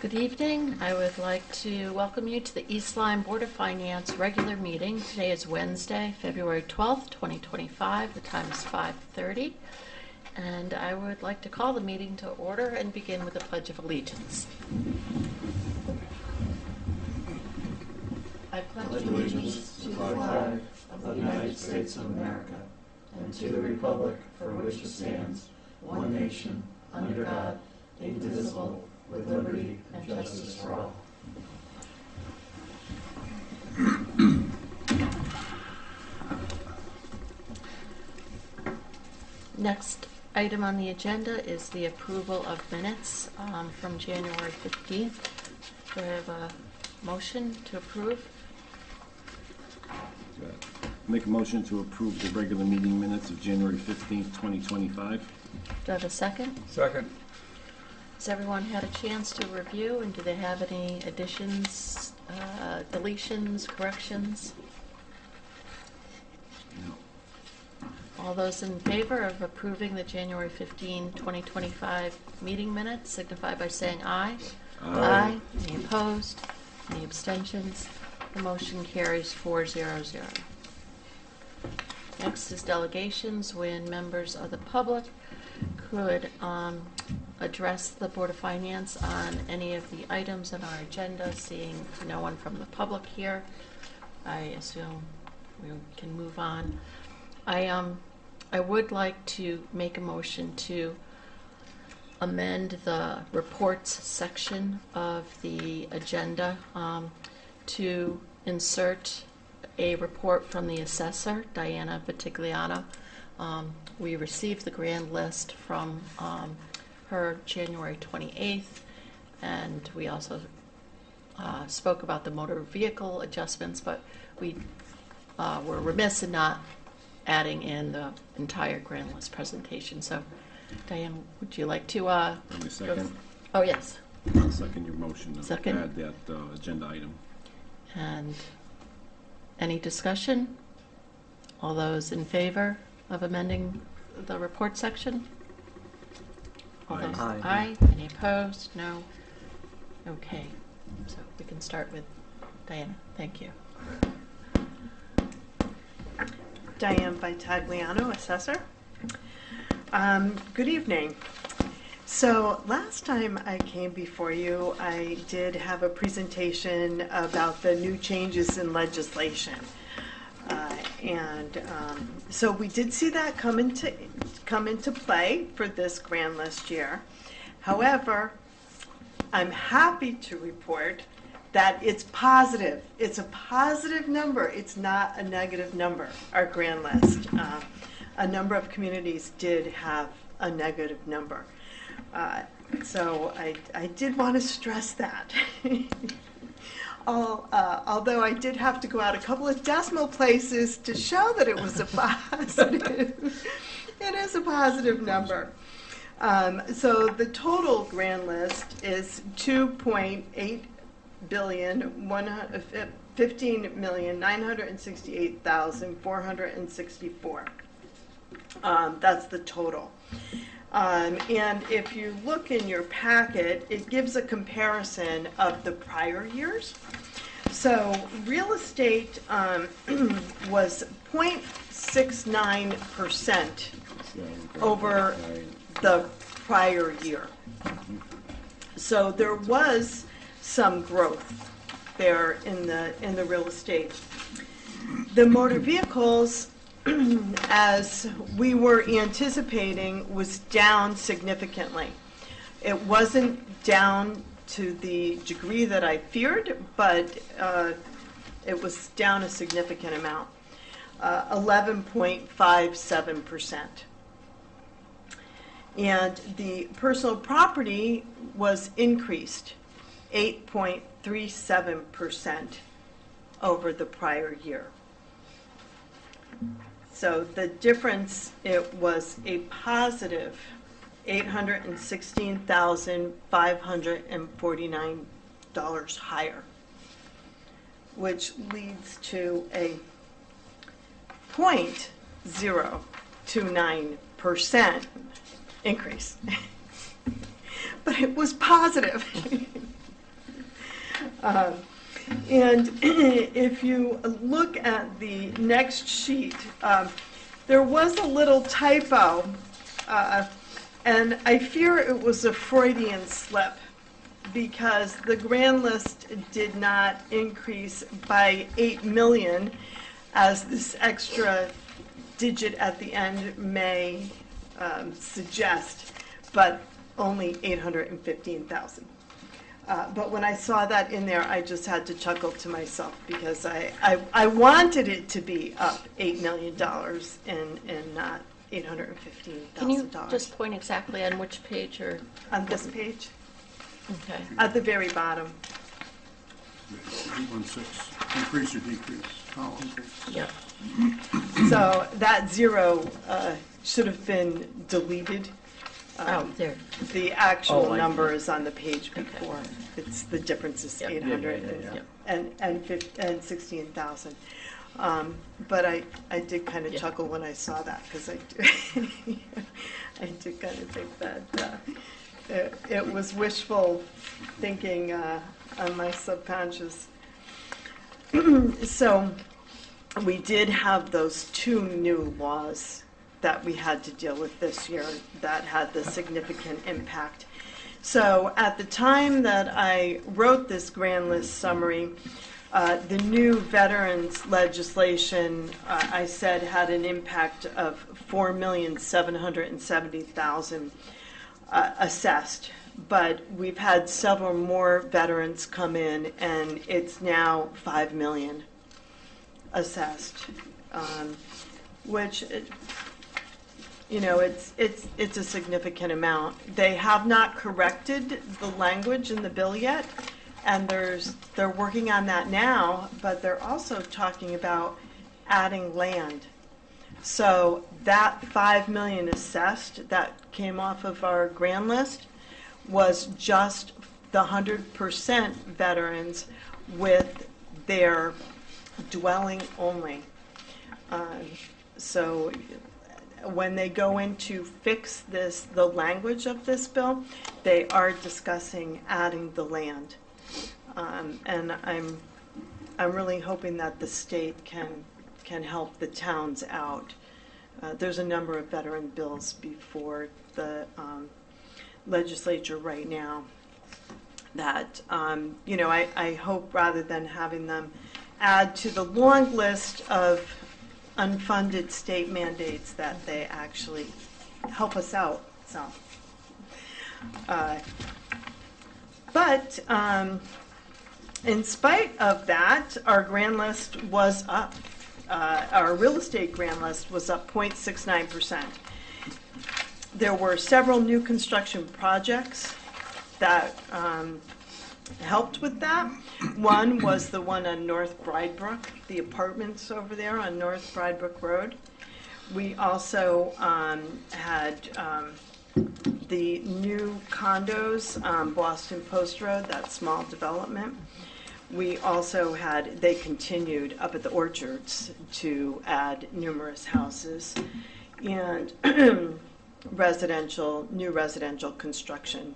Good evening. I would like to welcome you to the East Lyme Board of Finance regular meeting. Today is Wednesday, February 12th, 2025. The time is 5:30. And I would like to call the meeting to order and begin with the Pledge of Allegiance. I pledge allegiance to the flag of the United States of America and to the republic for which it stands, one nation, under God, indivisible, with liberty and justice for all. Next item on the agenda is the approval of minutes from January 15th. Do I have a motion to approve? Make a motion to approve the regular meeting minutes of January 15th, 2025. Do I have a second? Second. Has everyone had a chance to review, and do they have any additions, deletions, corrections? No. All those in favor of approving the January 15, 2025 meeting minutes signify by saying aye. Aye. Any opposed? Any abstentions? The motion carries 4-0-0. Next is delegations, when members of the public could address the Board of Finance on any of the items on our agenda. Seeing no one from the public here, I assume we can move on. I would like to make a motion to amend the reports section of the agenda to insert a report from the assessor, Diana Vitigliano. We received the grand list from her January 28th, and we also spoke about the motor vehicle adjustments, but we were remiss in not adding in the entire grand list presentation. So, Diane, would you like to? Give me a second. Oh, yes. I'll second your motion to Second. add that agenda item. And any discussion? All those in favor of amending the report section? All Aye. those- Aye. Aye. Any opposed? No. Okay. So we can start with Diana. Thank you. Diane Vitagliano, assessor. Good evening. So last time I came before you, I did have a presentation about the new changes in legislation. So we did see that come into play for this grand list year. However, I'm happy to report that it's positive. It's a positive number. It's not a negative number, our grand list. A number of communities did have a negative number. So I did want to stress that. Although I did have to go out a couple of decimal places to show that it was a positive. It is a positive number. So the total grand list is $2,15,968,464. That's the total. And if you look in your packet, it gives a comparison of the prior years. So real estate was 0.69% over the prior year. So there was some growth there in the real estate. The motor vehicles, as we were anticipating, was down significantly. It wasn't down to the degree that I feared, but it was down a significant amount, 11.57%. And the personal property was increased 8.37% over the prior year. So the difference, it was a positive $816,549 higher, which leads to a 0.029% increase. But it was positive. Um, And if you look at the next sheet, there was a little typo, and I fear it was a Freudian slip, because the grand list did not increase by 8 million, as this extra digit at the end may suggest, but only 815,000. But when I saw that in there, I just had to chuckle to myself, because I wanted it to be up $8 million and not $815,000. Can you just point exactly on which page or, On this page, okay. at the very bottom. 816, increase or decrease? Oh, okay. Yep. So that zero should have been deleted. Oh, there. The actual Oh, I- number is on the page before. It's, the difference is Yep. 800 Yeah. and 16,000. But I did kind of Yeah. chuckle when I saw that, because I did kind of think that it was wishful thinking on my subconscious. So we did have those two new laws that we had to deal with this year that had the significant impact. So at the time that I wrote this grand list summary, the new veterans legislation, I said, had an impact of 4,770,000 assessed. But we've had several more veterans come in, and it's now 5 million assessed, which, it's a significant amount. They have not corrected the language in the bill yet, and they're working on that now, but they're also talking about adding land. So that 5 million assessed that came off of our grand list was just the 100% veterans with their dwelling only. So when they go in to fix the language of this bill, they are discussing adding the land. And I'm really hoping that the state can help the towns out. There's a number of veteran bills before the legislature right now that, I hope, rather than having them add to the long list of unfunded state mandates, that they actually help us out some. But in spite of that, our grand list was up. Our real estate grand list was up 0.69%. There were several new construction projects that helped with that. One was the one on North Bridebrook, the apartments over there on North Bridebrook Road. We also had the new condos on Boston Post Road, that small development. We also they continued up at the Orchards to add numerous houses and new residential construction.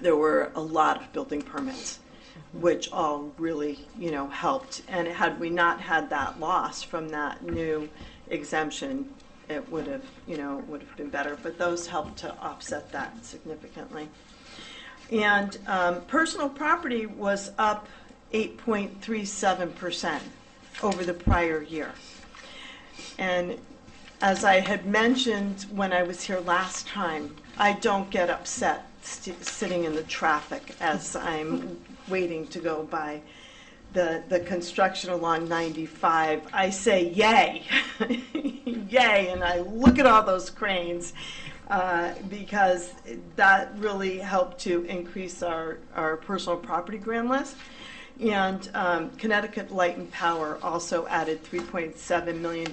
There were a lot of building permits, which all really, helped. And had we not had that loss from that new exemption, it would have been better. But those helped to offset that significantly. And personal property was up 8.37% over the prior year. And as I had mentioned when I was here last time, I don't get upset sitting in the traffic as I'm waiting to go by the construction along 95. I say, yay, yay, and I look at all those cranes because that really helped to increase our personal property grand list. And Connecticut Light and Power also added $3.7 million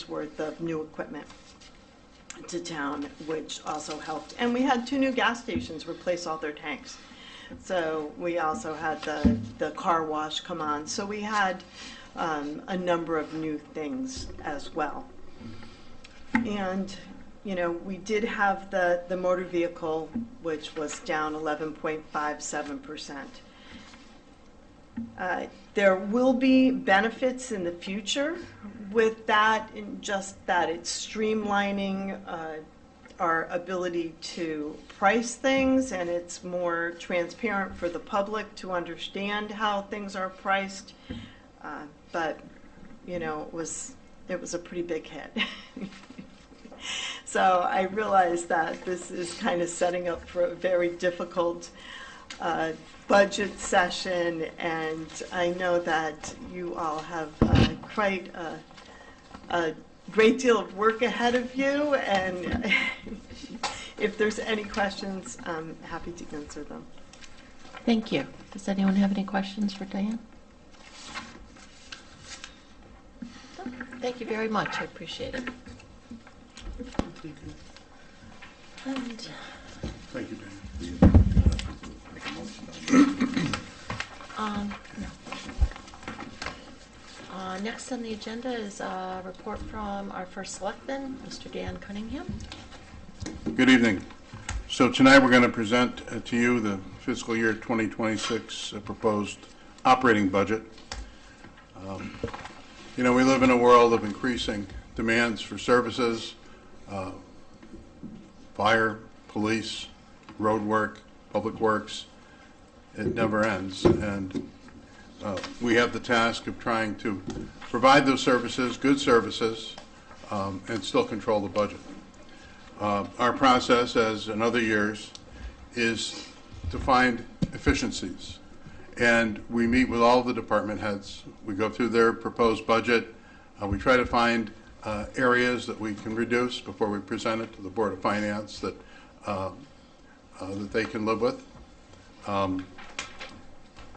worth of new equipment to town, which also helped. And we had 2 new gas stations replace all their tanks. So we also had the car wash come on. So we had a number of new things as well. And, we did have the motor vehicle, which was down 11.57%. There will be benefits in the future with that, in just that it's streamlining our ability to price things, and it's more transparent for the public to understand how things are priced. But, you know, it was a pretty big hit. So I realize that this is kind of setting up for a very difficult budget session, and I know that you all have quite a great deal of work ahead of you, and if there's any questions, I'm happy to answer them. Thank you. Does anyone have any questions for Diane? No? Thank you very much. I appreciate it. And Thank you, Dan. no. Next on the agenda is a report from our first selectman, Mr. Dan Cunningham. Good evening. So tonight we're going to present to you the fiscal year 2026 proposed operating budget. You know, we live in a world of increasing demands for services, fire, police, road work, public works. It never ends. And we have the task of trying to provide those services, good services, and still control the budget. Our process, as in other years, is to find efficiencies. And we meet with all the department heads. We go through their proposed budget. We try to find areas that we can reduce before we present it to the Board of Finance that they can live with.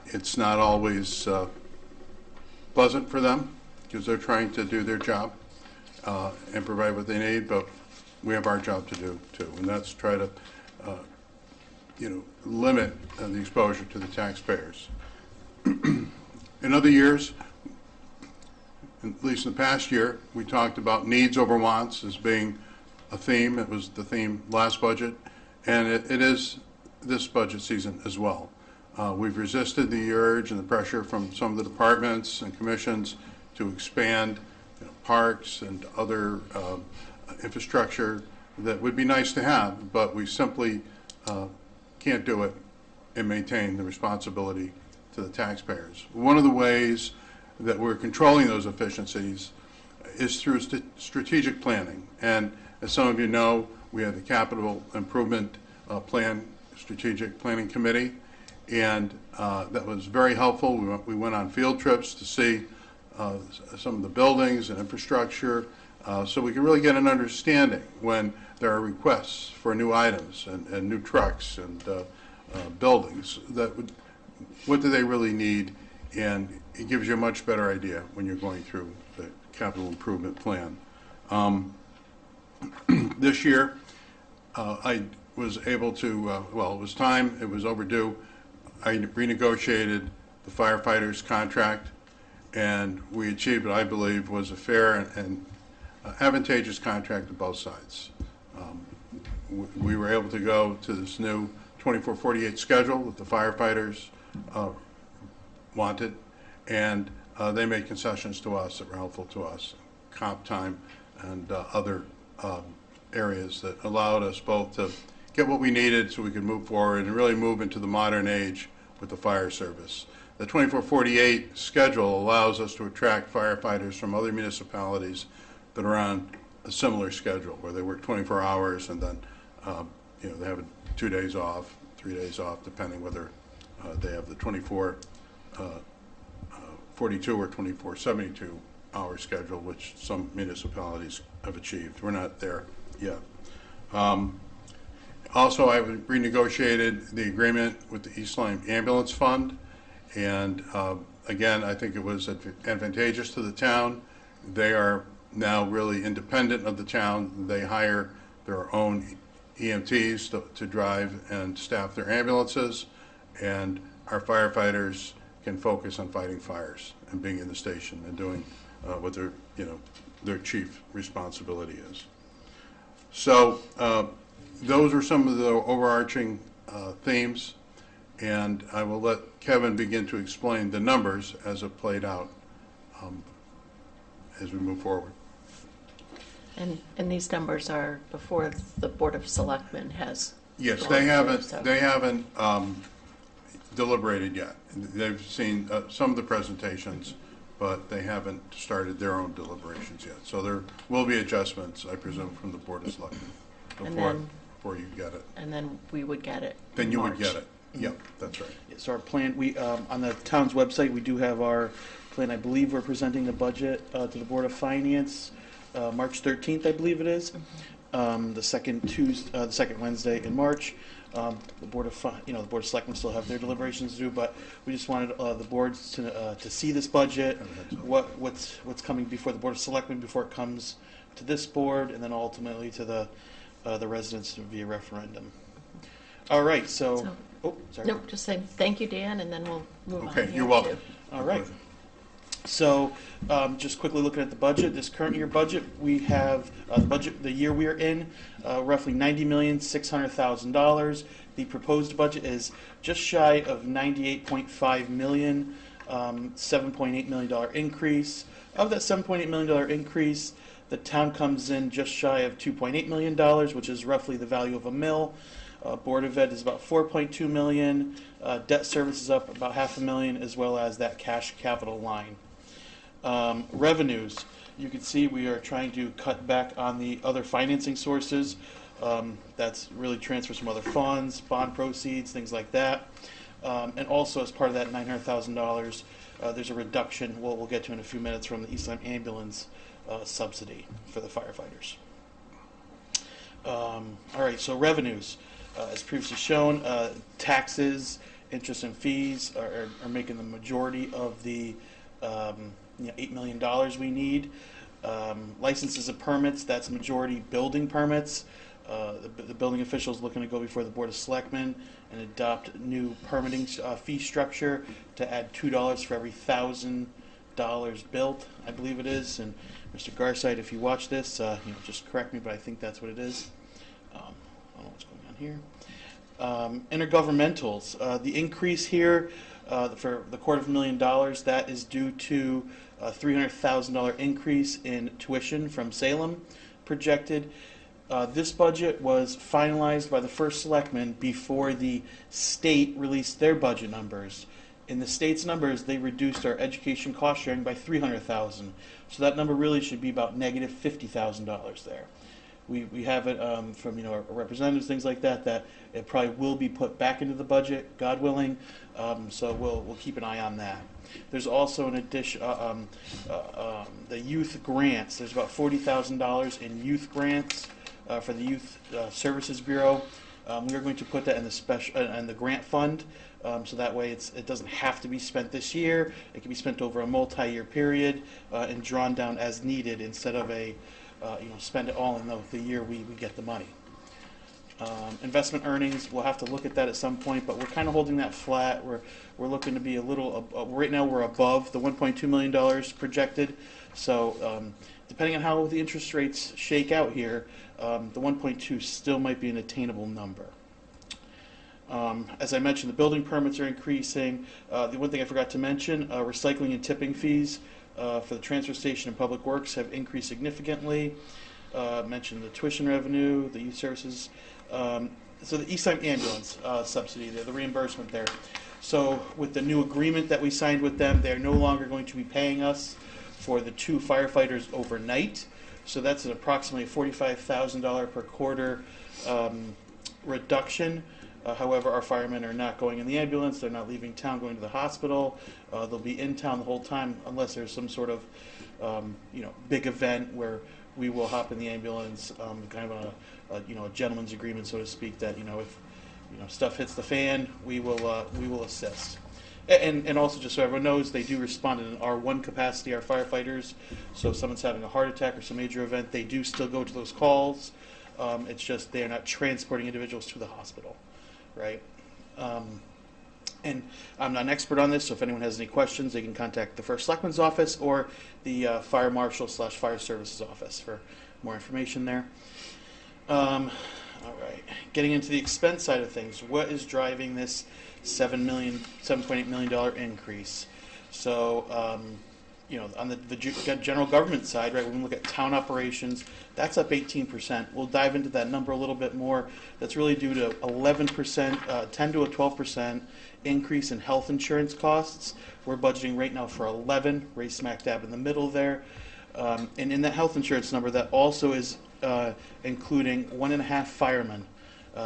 It's not always pleasant for them because they're trying to do their job and provide what they need, but we have our job to do too, and that's try to limit the exposure to the taxpayers. In other years, at least in the past year, we talked about needs over wants as being a theme. It was the theme last budget, and it is this budget season as well. We've resisted the urge and the pressure from some of the departments and commissions to expand parks and other infrastructure that would be nice to have, but we simply can't do it and maintain the responsibility to the taxpayers. One of the ways that we're controlling those efficiencies is through strategic planning. And as some of you know, we have the Capital Improvement Plan Strategic Planning Committee, and that was very helpful. We went on field trips to see some of the buildings and infrastructure, so we can really get an understanding when there are requests for new items and new trucks and buildings. What do they really need? And it gives you a much better idea when you're going through the capital improvement plan. This year, I was able to, well, it was time, it was overdue. I renegotiated the firefighters' contract, and we achieved what I believe was a fair and advantageous contract to both sides. We were able to go to this new 24/48 schedule that the firefighters wanted, and they made concessions to us that were helpful to us, comp time and other areas that allowed us both to get what we needed so we could move forward and really move into the modern age with the fire service. The 24/48 schedule allows us to attract firefighters from other municipalities that are on a similar schedule, where they work 24 hours and then they have 2 days off, 3 days off, depending whether they have the 24/42 or 24/72 hour schedule, which some municipalities have achieved. We're not there yet. Also, I renegotiated the agreement with the East Lyme Ambulance Fund, and again, I think it was advantageous to the town. They are now really independent of the town. They hire their own EMTs to drive and staff their ambulances, and our firefighters can focus on fighting fires and being in the station and doing what their chief responsibility is. So those are some of the overarching themes, And I will let Kevin begin to explain the numbers as it played out as we move forward. And these numbers are before the Board of Selectmen has. Yes, gone they through, haven't, so- they haven't deliberated yet. They've seen some of the presentations, but they haven't started their own deliberations yet. So there will be adjustments, I presume, from the Board of Selectmen And before, then- before you get it. And then we would get it. Then in you would March. get it. Yep, that's right. So our plan, we, on the town's website, we do have our plan. I believe we're presenting the budget to the Board of Finance March 13th, I believe it is. The second Tuesday, the second Wednesday in March. The Board of, the Board of Selectmen still have their deliberations to do, but we just wanted the boards to see this budget, what's coming before the Board of Selectmen before it comes to this board, and then ultimately to the residents via referendum. All right, so oh, sorry. Nope, just saying, thank you, Dan, and then we'll move on. Okay, here, you're welcome. too. All right. So, just quickly looking at the budget, this current year budget, we have the year we are in, roughly $90,600,000. The proposed budget is just shy of $98.5 million, $7.8 million increase. Of that $7.8 million increase, the town comes in just shy of $2.8 million, which is roughly the value of a mill. Board of Ed is about $4.2 million. Debt service is up about $500,000, as well as that cash capital line. Revenues, you can see we are trying to cut back on the other financing sources. That's really transfers from other funds, bond proceeds, things like that. And also as part of that $900,000, there's a reduction, we'll get to in a few minutes, from the East Lyme ambulance subsidy for the firefighters. All right, so revenues. As previously shown, taxes, interest, and fees are making the majority of the $8 million we need. Licenses and permits, that's majority building permits. The building official is looking to go before the Board of Selectmen and adopt new permitting fee structure to add $2 for every $1,000 built, I believe it is. And Mr. Garside, if you watch this, just correct me, but I think that's what it is. I don't know what's going on here. Intergovernmentals, the increase here for the $250,000, that is due to a $300,000 increase in tuition from Salem projected. This budget was finalized by the first selectman before the state released their budget numbers. In the state's numbers, they reduced our education cost sharing by $300,000. So that number really should be about negative $50,000 there. We have it from our representatives, things like that, that it probably will be put back into the budget, God willing. So we'll keep an eye on that. There's also an addition, the youth grants. There's about $40,000 in youth grants for the Youth Services Bureau. We are going to put that in the in the grant fund, so that way it doesn't have to be spent this year. It can be spent over a multi-year period and drawn down as needed instead of a spend it all in the year we get the money. Investment earnings, we'll have to look at that at some point, but we're kind of holding that flat. We're looking to be a little, right now we're above the $1.2 million projected. So depending on how the interest rates shake out here, the 1.2 still might be an attainable number. As I mentioned, the building permits are increasing. The one thing I forgot to mention, recycling and tipping fees for the transfer station and public works have increased significantly. Mentioned the tuition revenue, the youth services. So the East Lyme ambulance subsidy, the reimbursement there. So with the new agreement that we signed with them, they're no longer going to be paying us for the 2 firefighters overnight. So that's an approximately $45,000 per quarter reduction. However, our firemen are not going in the ambulance. They're not leaving town, going to the hospital. They'll be in town the whole time unless there's some sort of big event where we will hop in the ambulance, kind of a gentleman's agreement, so to speak, that if stuff hits the fan, we will assist. And also, just so everyone knows, they do respond in an R1 capacity, our firefighters. So if someone's having a heart attack or some major event, they do still go to those calls. It's just they are not transporting individuals to the hospital, right? And I'm not an expert on this, so if anyone has any questions, they can contact the First Selectman's office or the Fire Marshal / Fire Services office for more information there. All All right. Getting into the expense side of things, what is driving this $7.8 million increase? So, on the general government side, right, when we look at town operations, that's up 18%. We'll dive into that number a little bit more. That's really due to 11%, 10 to a 12% increase in health insurance costs. We're budgeting right now for 11, right smack dab in the middle there. And in that health insurance number, that also is including 1.5 firemen.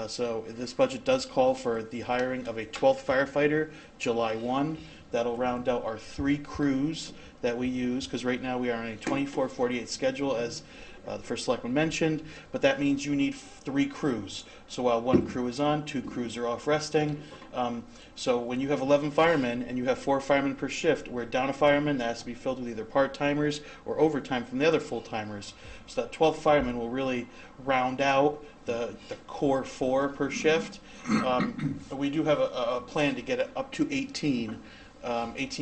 So this budget does call for the hiring of a 12th firefighter, July 1. That'll round out our 3 crews that we use, because right now we are on a 24/48 schedule, as the first selectman mentioned, but that means you need 3 crews. So while 1 crew is on, 2 crews are off resting. So when you have 11 firemen and you have 4 firemen per shift, we're down a fireman that has to be filled with either part-timers or overtime from the other full-timers. So that 12 firemen will really round out the core 4 per shift. We do have a plan to get it up to 18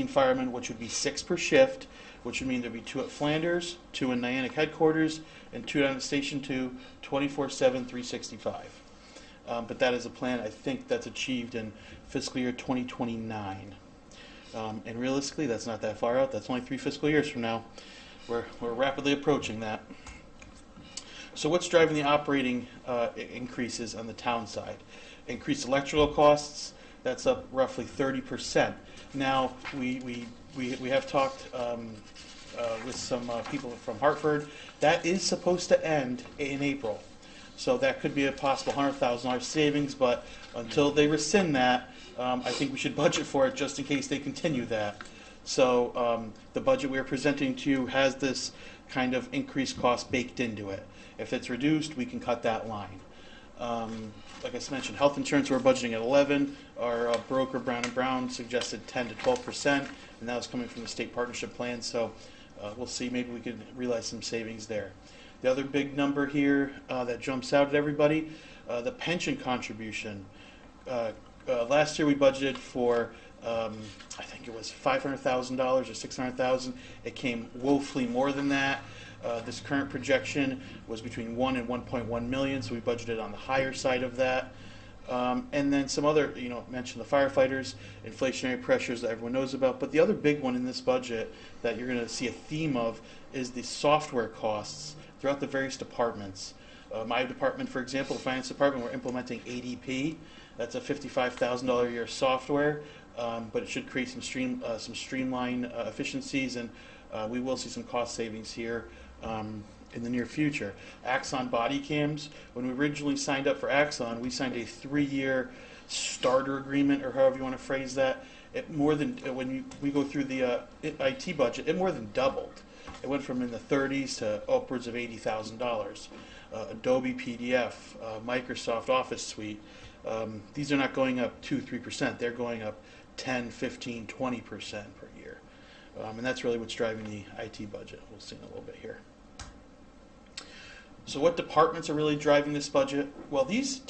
firemen, which would be 6 per shift, which would mean there'd be 2 at Flanders, 2 in Niantic headquarters, and 2 down at Station 2, 24/7, 365. But that is a plan, I think, that's achieved in fiscal year 2029. And realistically, that's not that far out. That's only 3 fiscal years from now. We're rapidly approaching that. So what's driving the operating increases on the town side? Increased electrical costs, that's up roughly 30%. Now, we have talked with some people from Hartford. That is supposed to end in April. So that could be a possible $100,000 savings, but until they rescind that, I think we should budget for it just in case they continue that. So the budget we are presenting to you has this kind of increased cost baked into it. If it's reduced, we can cut that line. Like I mentioned, health insurance, we're budgeting at 11. Our broker, Brown & Brown, suggested 10 to 12%, and that was coming from the state partnership plan. So we'll see. Maybe we could realize some savings there. The other big number here that jumps out at everybody, the pension contribution. Last year we budgeted for, I think it was $500,000 or $600,000. It came woefully more than that. This current projection was between 1 and 1.1 million, so we budgeted on the higher side of that. And then some other, mentioned the firefighters, inflationary pressures that everyone knows about. But the other big one in this budget that you're going to see a theme of is the software costs throughout the various departments. My department, for example, the finance department, we're implementing ADP. That's a $55,000 a year software, but it should create some streamline efficiencies, and we will see some cost savings here in the near future. Axon body cams. When we originally signed up for Axon, we signed a 3-year starter agreement, or however you want to phrase that. It more than we go through the IT budget, it more than doubled. It went from in the 30s to upwards of $80,000. Adobe PDF, Microsoft Office Suite. These are not going up 2-3%. They're going up 10, 15, 20% per year. And that's really what's driving the IT budget. We'll see in a little bit here. So what departments are really driving this budget? Well, these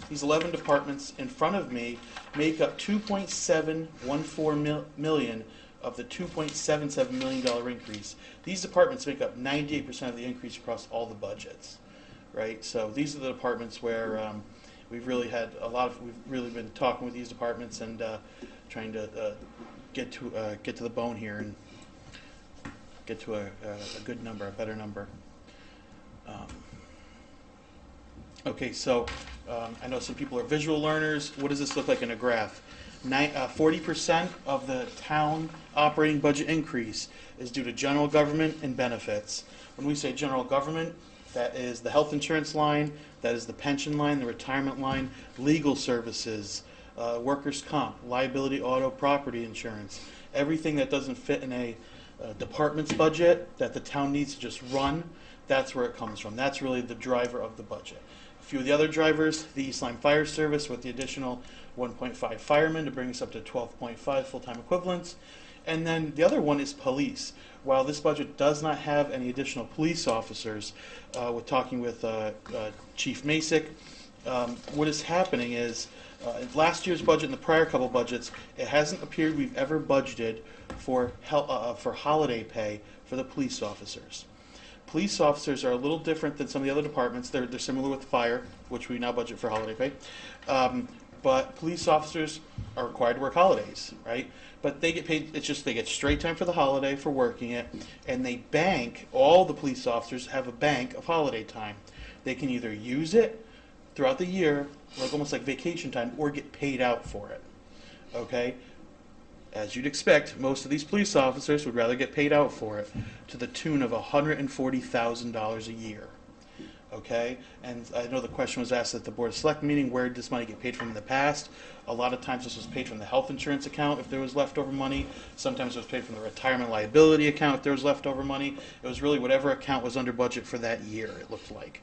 these 11 departments in front of me make up $2.714 million of the $2.77 million increase. These departments make up 98% of the increase across all the budgets, right? So these are the departments where we've really been talking with these departments and trying to get to the bone here and get to a good number, a better number. Okay, so I know some people are visual learners. What does this look like in a graph? 40% of the town operating budget increase is due to general government and benefits. When we say general government, that is the health insurance line, that is the pension line, the retirement line, legal services, workers' comp, liability, auto, property insurance. Everything that doesn't fit in a department's budget that the town needs to just run, that's where it comes from. That's really the driver of the budget. A few of the other drivers, the East Lyme Fire Service with the additional 1.5 firemen to bring us up to 12.5 full-time equivalents. And then the other one is police. While this budget does not have any additional police officers, we're talking with Chief Masick. What is happening is in last year's budget and the prior couple budgets, it hasn't appeared we've ever budgeted for holiday pay for the police officers. Police officers are a little different than some of the other departments. They're similar with fire, which we now budget for holiday pay. But police officers are required to work holidays, right? But they get paid, it's just they get straight time for the holiday for working it, and they bank, all the police officers have a bank of holiday time. They can either use it throughout the year, like almost like vacation time, or get paid out for it, okay? As you'd expect, most of these police officers would rather get paid out for it, to the tune of $140,000 a year. Okay, and I know the question was asked at the Board of Select meeting, where did this money get paid from in the past? A lot of times this was paid from the health insurance account if there was leftover money. Sometimes it was paid from the retirement liability account if there was leftover money. It was really whatever account was under budget for that year, it looked like.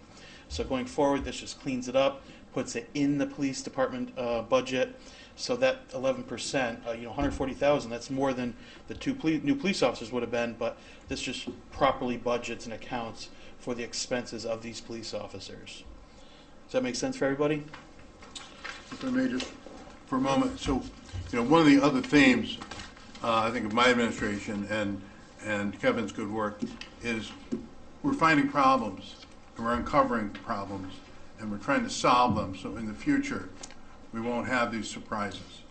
So going forward, this just cleans it up, puts it in the police department budget. So that 11%, 140,000, that's more than the two new police officers would have been, but this just properly budgets and accounts for the expenses of these police officers. Does that make sense for everybody? If I may just, for a moment, so, one of the other themes, I think of my administration and Kevin's good work, is we're finding problems, and we're uncovering problems, and we're trying to solve them, so in the future, we won't have these surprises.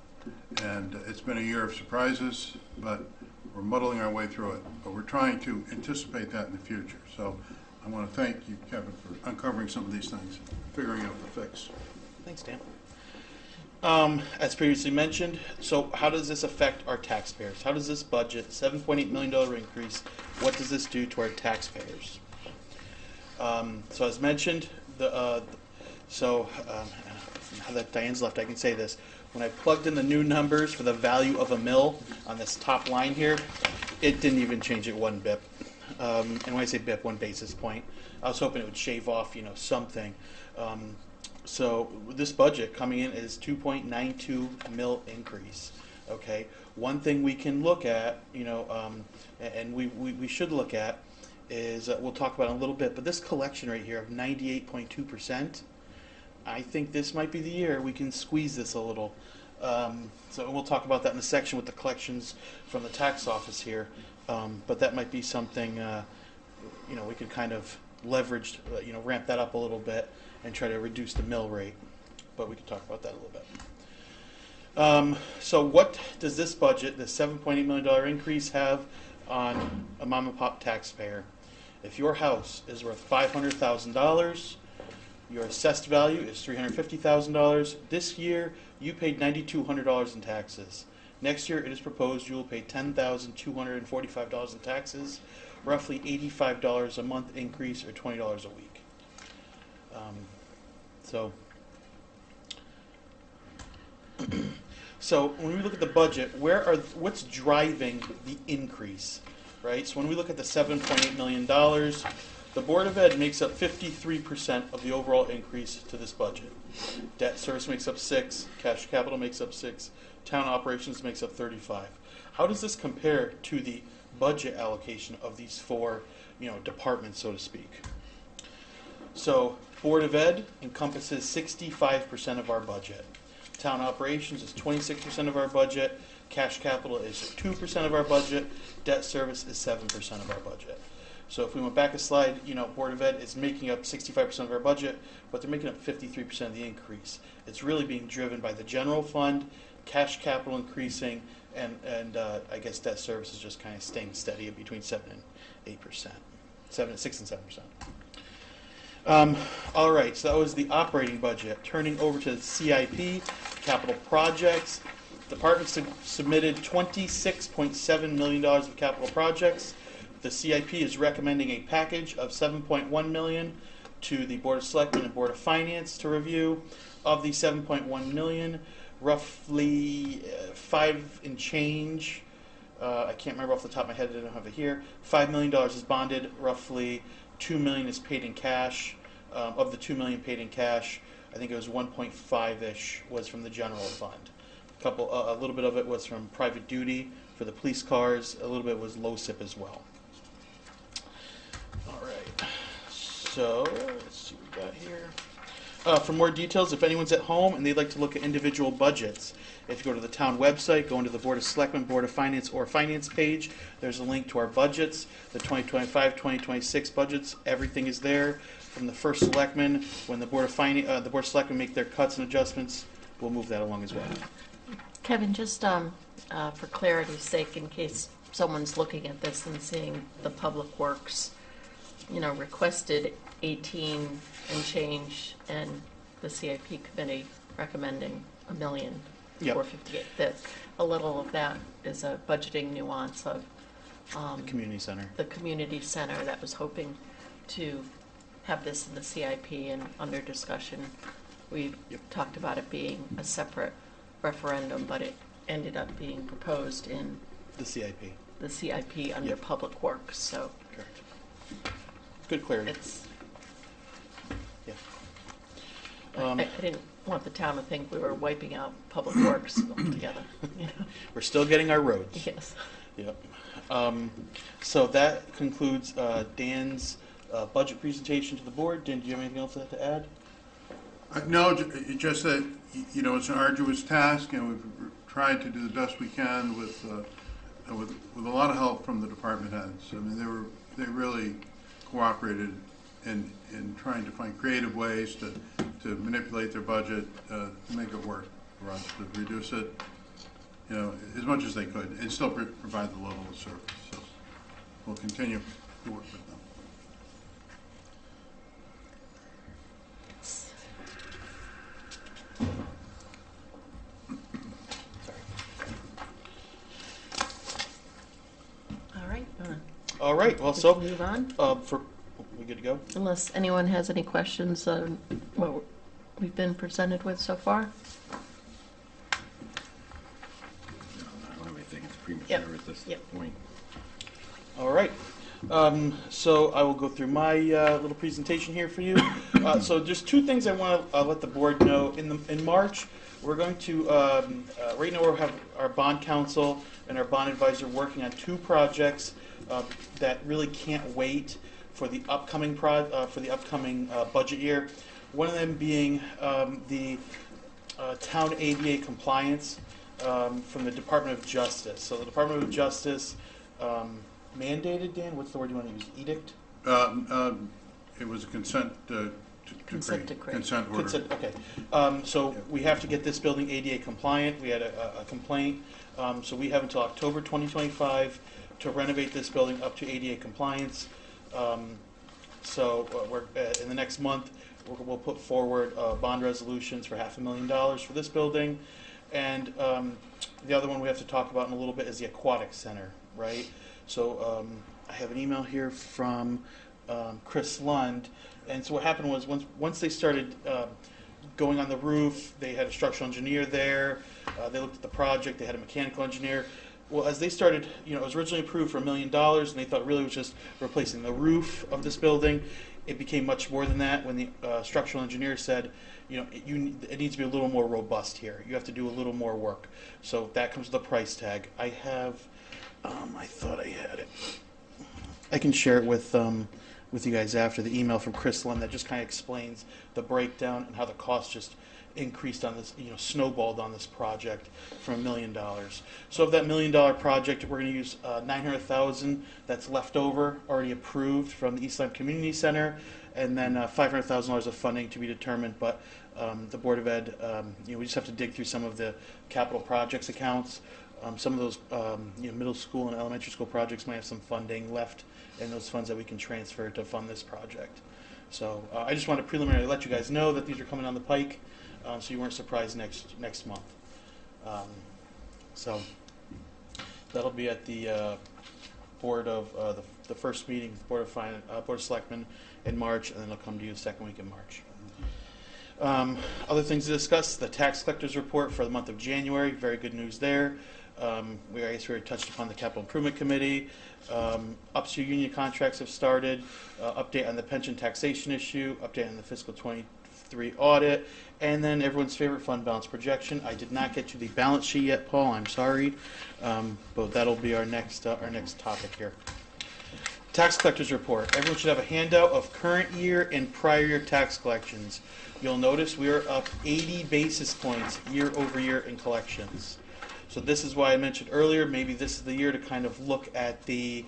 And it's been a year of surprises, but we're muddling our way through it. But we're trying to anticipate that in the future. So I want to thank you, Kevin, for uncovering some of these things, figuring out the fix. Thanks, Dan. As previously mentioned, so how does this affect our taxpayers? How does this budget, $7.8 million increase, what does this do to our taxpayers? So as mentioned, now that Diane's left, I can say this. When I plugged in the new numbers for the value of a mill on this top line here, it didn't even change it one bit. And when I say bip, 1 basis point, I was hoping it would shave off, something. So this budget coming in is 2.92 mil increase. Okay, one thing we can look at, and we should look at is we'll talk about it in a little bit. But this collection rate here of 98.2%, I think this might be the year we can squeeze this a little. So we'll talk about that in the section with the collections from the tax office here. But that might be something, we can kind of leverage, ramp that up a little bit and try to reduce the mill rate. But we can talk about that a little bit. So what does this budget, the $7.8 million increase, have on a mom and pop taxpayer? If your house is worth $500,000, your assessed value is $350,000. This year, you paid $9,200 in taxes. Next year, it is proposed you will pay $10,245 in taxes, roughly $85 a month increase, or $20 a week. So when we look at the budget, what's driving the increase, right? So when we look at the $7.8 million, the Board of Ed makes up 53% of the overall increase to this budget. Debt service makes up 6%, cash capital makes up 6%, town operations makes up 35%. How does this compare to the budget allocation of these four, departments, so to speak? So Board of Ed encompasses 65% of our budget. Town operations is 26% of our budget. Cash capital is 2% of our budget. Debt service is 7% of our budget. So if we went back a slide, Board of Ed is making up 65% of our budget, but they're making up 53% of the increase. It's really being driven by the general fund, cash capital increasing, and I guess debt service is just kind of staying steady at between 7 and 8%, 6 and 7%. All right, so that was the operating budget. Turning over to the CIP, capital projects. Departments submitted $26.7 million of capital projects. The CIP is recommending a package of $7.1 million to the Board of Selectmen and Board of Finance to review. Of the $7.1 million, roughly 5 and change, I can't remember off the top of my head, I don't have it here, $5 million is bonded, roughly $2 million is paid in cash. Of the $2 million paid in cash, I think it was 1.5-ish was from the general fund. A little bit of it was from private duty for the police cars, a little bit was LoSiP as well. All right, so let's see what we got here. For more details, if anyone's at home and they'd like to look at individual budgets, if you go to the town website, go into the Board of Selectmen, Board of Finance, or Finance page, there's a link to our budgets, the 2025, 2026 budgets. Everything is there. From the first selectman, when the Board of Selectmen make their cuts and adjustments, we'll move that along as well. Kevin, just for clarity's sake, in case someone's looking at this and seeing the Public Works, requested 18 and change, and the CIP committee recommending Yep. $1,458,000. That a little of that is a budgeting nuance of Community Center. the community center that was hoping to have this in the CIP, and under discussion, we talked about it being a separate referendum, but it ended up being proposed in The CIP. the CIP under Yep. Public Works, so Correct. Good clarity. it's, Yeah. I didn't want the town to think we were wiping out Public Works altogether. We're still getting our roads. Yes. Yep. So that concludes Dan's budget presentation to the board. Dan, do you have anything else to add? No, just that, it's an arduous task, and we've tried to do the best we can with a lot of help from the department heads. I mean, they really cooperated in trying to find creative ways to manipulate their budget, to make it work for us, to reduce it, as much as they could, and still provide the level of service. So we'll continue to work with them. All right. All right. Well, We so can move on, we good to go? unless anyone has any questions on what we've been presented with so far. No, I don't really think it's premature Yep. at this Yep. point. All right. So I will go through my little presentation here for you. So there's two things I want to let the board know. In March, we're going to, right now we have our bond counsel and our bond advisor working on two projects that really can't wait for the upcoming budget year. One of them being the town ADA compliance from the Department of Justice. So the Department of Justice mandated, Dan, what's the word you want to use? Edict? It was a consent Consent decree. Consent order. Consent, okay. So we have to get this building ADA compliant. We had a complaint. So we have until October 2025 to renovate this building up to ADA compliance. So we're in the next month, we'll put forward bond resolutions for $500,000 for this building. And the other one we have to talk about in a little bit is the aquatic center, right? So I have an email here from Chris Lund. And so what happened was once they started going on the roof, they had a structural engineer there. They looked at the project. They had a mechanical engineer. Well, as they started, it was originally approved for $1 million, and they thought really it was just replacing the roof of this building. It became much more than that when the structural engineer said, it needs to be a little more robust here. You have to do a little more work. So that comes with a price tag. I have, I thought I had it. I can share it with you guys after the email from Chris Lund that just kind of explains the breakdown and how the cost just increased on this, snowballed on this project from $1 million. So of that $1 million project, we're going to use $900,000 that's left over, already approved from the East Lyme Community Center, and then $500,000 of funding to be determined. But the Board of Ed, we just have to dig through some of the capital projects accounts. Some of those middle school and elementary school projects might have some funding left in those funds that we can transfer to fund this project. So I just want to preliminarily let you guys know that these are coming down the pike, so you weren't surprised next month. So that'll be at the board of the first meeting, Board of Selectmen in March, and then it'll come to you the second week in March. Other things to discuss: the tax collector's report for the month of January. Very good news there. I guess we already touched upon the capital improvement committee. Upstream union contracts have started. Update on the pension taxation issue. Update on the fiscal 23 audit, and then everyone's favorite fund balance projection. I did not get you the balance sheet yet, Paul. I'm sorry, but that'll be our next topic here. Tax collector's report. Everyone should have a handout of current year and prior year tax collections. you'll notice we are up 80 basis points year over year in collections. So this is why I mentioned earlier, maybe this is the year to kind of look at the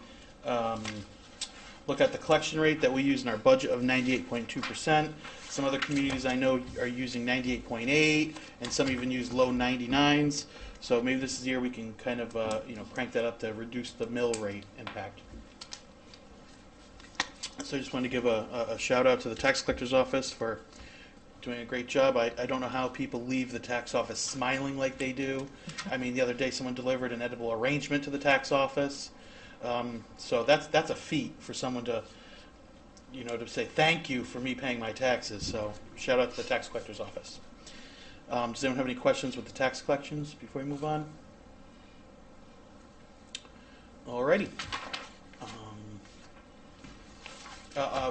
collection rate that we use in our budget of 98.2%. Some other communities I know are using 98.8, and some even use low 99s. So maybe this is the year we can kind of crank that up to reduce the mill rate impact. So I just wanted to give a shout out to the tax collector's office for doing a great job. I don't know how people leave the tax office smiling like they do. I mean, the other day someone delivered an edible arrangement to the tax office. So that's a feat for someone to say thank you for me paying my taxes. So shout out to the tax collector's office. Does anyone have any questions with the tax collections before we move on? Alrighty.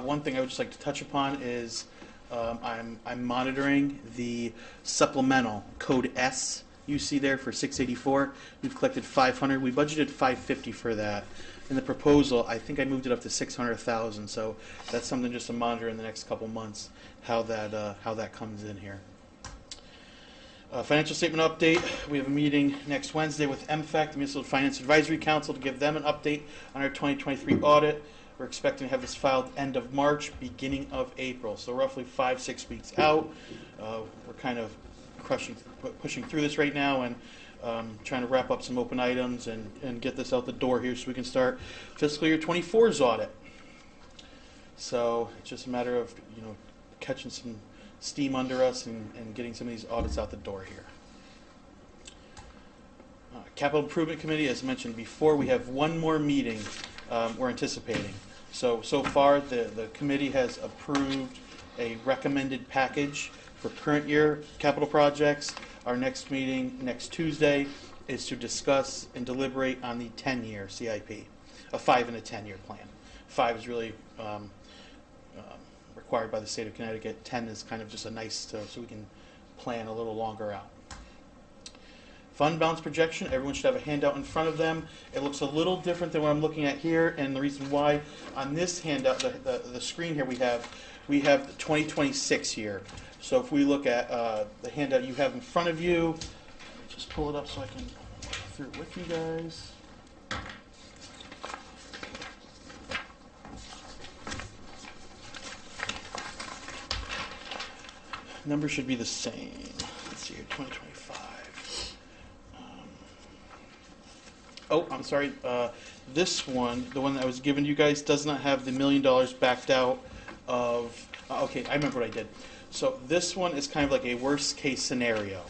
One thing I would just like to touch upon is I'm monitoring the supplemental code S you see there for 684. We've collected 500. We budgeted 550 for that. In the proposal, I think I moved it up to 600,000. So that's something just to monitor in the next couple months how that comes in here. Financial statement update. We have a meeting next Wednesday with MFAC, the Municipal Finance Advisory Council, to give them an update on our 2023 audit. We're expecting to have this filed end of March, beginning of April, so roughly 5-6 weeks out. We're kind of pushing through this right now and trying to wrap up some open items and get this out the door here so we can start fiscal year 24's audit. So it's just a matter of catching some steam under us and getting some of these audits out the door here. Capital Improvement Committee, as mentioned before, we have one more meeting we're anticipating. So far the committee has approved a recommended package for current year capital projects. Our next meeting next Tuesday is to discuss and deliberate on the 10-year CIP, a 5 and a 10-year plan. 5 is really required by the state of Connecticut. 10 is kind of just a nice, so we can plan a little longer out. Fund balance projection, everyone should have a handout in front of them. It looks a little different than what I'm looking at here, and the reason why on this handout, the screen here we have the 2026 year. So if we look at the handout you have in front of you, let me just pull it up so I can walk through it with you guys. Numbers should be the same. Let's see here, 2025. Oh, I'm sorry. This one, the one that I was given to you guys, does not have the $1 million backed out of. Okay, I remember what I did. So this one is kind of like a worst case scenario,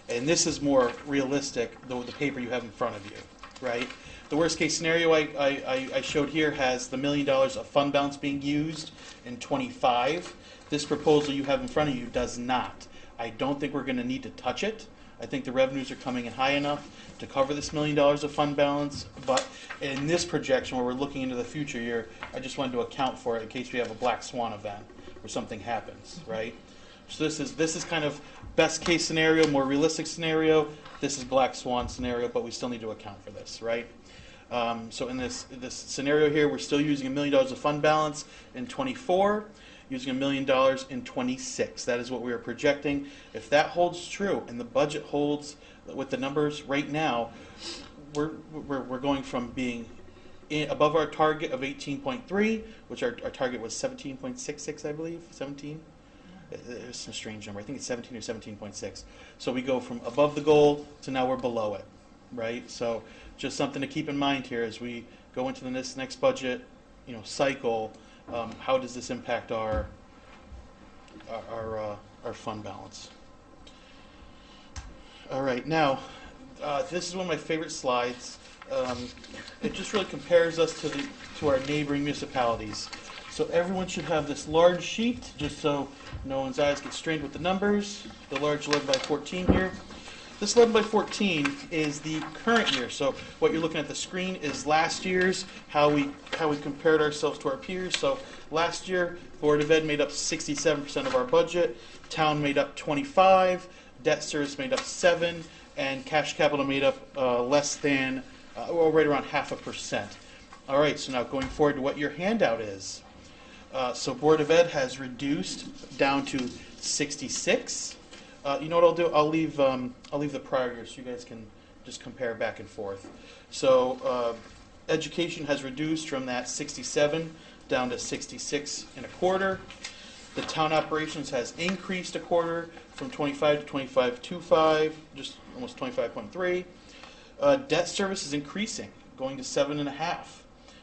and this is more realistic. The paper you have in front of you, right? The worst case scenario I showed here has the $1 million of fund balance being used in 25. This proposal you have in front of you does not. I don't think we're going to need to touch it. I think the revenues are coming in high enough to cover this $1 million of fund balance. But in this projection, where we're looking into the future year, I just wanted to account for it in case we have a black swan event where something happens, right? So this is kind of best case scenario, more realistic scenario. This is black swan scenario, but we still need to account for this, right? So in this scenario here, we're still using $1 million of fund balance in 24. Using $1 million in 26. That is what we are projecting. If that holds true and the budget holds with the numbers right now, we're going from being above our target of 18.3, which our target was 17.66, I believe, 17. It's a strange number. I think it's 17 or 17.6. So we go from above the goal to now we're below it, right? So just something to keep in mind here as we go into this next budget, cycle. How does this impact our fund balance? All right, now this is one of my favorite slides. It just really compares us to our neighboring municipalities. So everyone should have this large sheet, just so no one's eyes get strained with the numbers. The large 11 by 14 here. This 11 by 14 is the current year. So what you're looking at the screen is last year's, how we compared ourselves to our peers. So last year, Board of Ed made up 67% of our budget, town made up 25%, debt service made up 7%, and cash capital made up less than, right around 0.5%. All right, so now going forward to what your handout is. So Board of Ed has reduced down to 66. You know what I'll do? I'll leave the prior year so you guys can just compare back and forth. So education has reduced from that 67 down to 66 and a quarter. The town operations has increased a quarter from 25 to 25.25, just almost 25.3. Debt service is increasing, going to 7.5.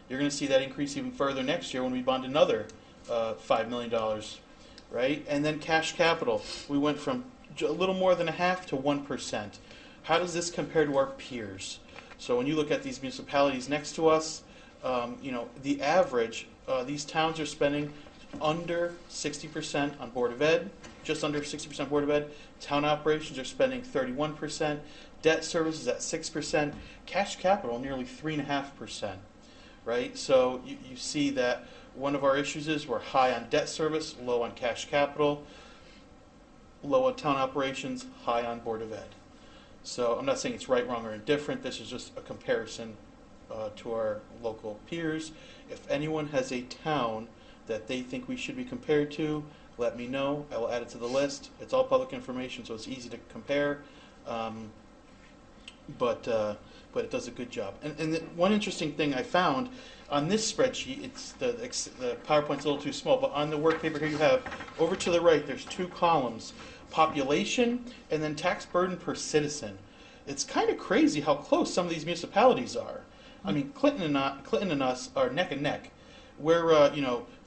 You're going to see that increase even further next year when we bond another $5 million, right? And then cash capital, we went from a little more than a half to 1%. How does this compare to our peers? So when you look at these municipalities next to us, the average, these towns are spending under 60% on Board of Ed, just under 60% Board of Ed. Town operations are spending 31%. Debt service is at 6%. Cash capital, nearly 3.5%, right? So you see that one of our issues is we're high on debt service, low on cash capital, low on town operations, high on Board of Ed. So I'm not saying it's right, wrong, or indifferent. This is just a comparison to our local peers. If anyone has a town that they think we should be compared to, let me know. I will add it to the list. It's all public information, so it's easy to compare. But it does a good job. And one interesting thing I found on this spreadsheet, it's the PowerPoint's a little too small, but on the work paper here you have, over to the right, there's two columns, population and then tax burden per citizen. It's kind of crazy how close some of these municipalities are. I mean, Clinton and us are neck and neck. We're,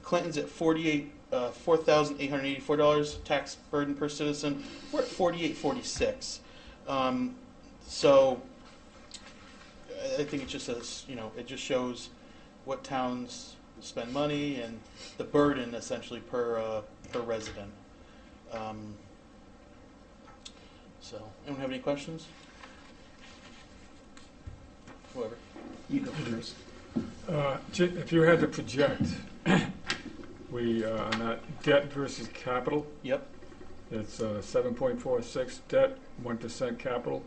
Clinton's at $4,884 tax burden per citizen. We're at $4,846. So I think it just says, it just shows what towns spend money and the burden essentially per resident. So, anyone have any questions? Whoever. You go first. If you had to project, on that debt versus capital, Yep. it's 7.46 debt, 1% capital.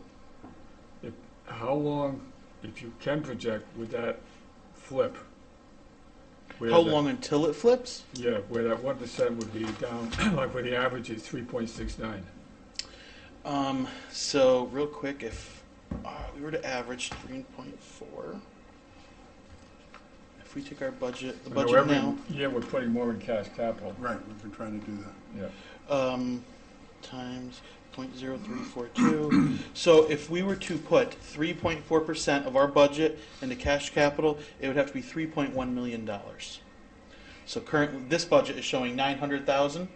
How long, if you can project, would that flip? How long until it flips? Yeah, where that 1% would be down, like where the average is 3.69. So real quick, if we were to average 3.4, if we take our budget, the budget every now, year we're putting more in cash capital. Right, we've been trying to do that. Yeah. times 0.0342. So if we were to put 3.4% of our budget into cash capital, it would have to be $3.1 million. So currently, this budget is showing 900,000.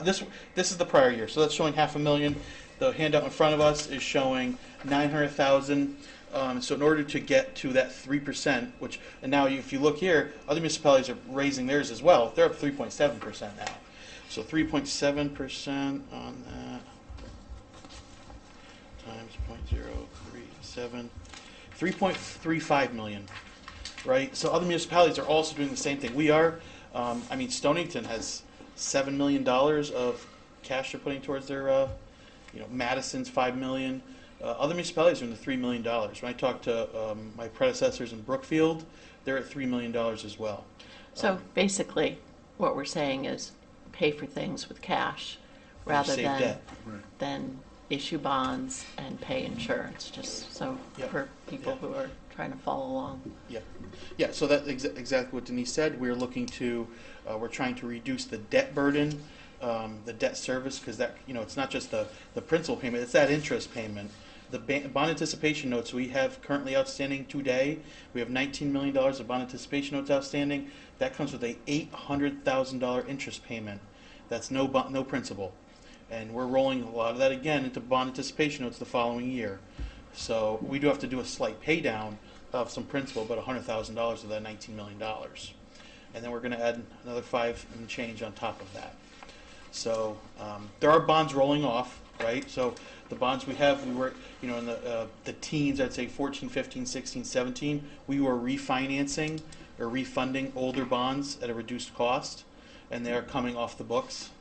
This is the prior year, so that's showing $500,000. The handout in front of us is showing 900,000. So in order to get to that 3%, and now if you look here, other municipalities are raising theirs as well. They're up 3.7% now. So 3.7% on that times 0.037, 3.35 million, right? So other municipalities are also doing the same thing. We are, Stonington has $7 million of cash they're putting towards their, Madison's $5 million. Other municipalities are in the $3 million. When I talked to my predecessors in Brookfield, they're at $3 million as well. So basically, what we're saying is pay for things with cash rather save than debt. Right. than issue bonds and pay insurance, just so Yep. for people who are trying to follow along. Yeah, so that's exactly what Denise said. We're looking to, we're trying to reduce the debt burden, the debt service, because that, it's not just the principal payment, it's that interest payment. The bond anticipation notes we have currently outstanding today, we have $19 million of bond anticipation notes outstanding. That comes with a $800,000 interest payment. That's no principal. And we're rolling a lot of that again into bond anticipation notes the following year. So we do have to do a slight pay down of some principal, about $100,000 of that $19 million. And then we're going to add another 5 and change on top of that. So there are bonds rolling off, right? So the bonds we have, we were, in the teens, I'd say 14, 15, 16, 17, we were refinancing or refunding older bonds at a reduced cost, and they are coming off the books.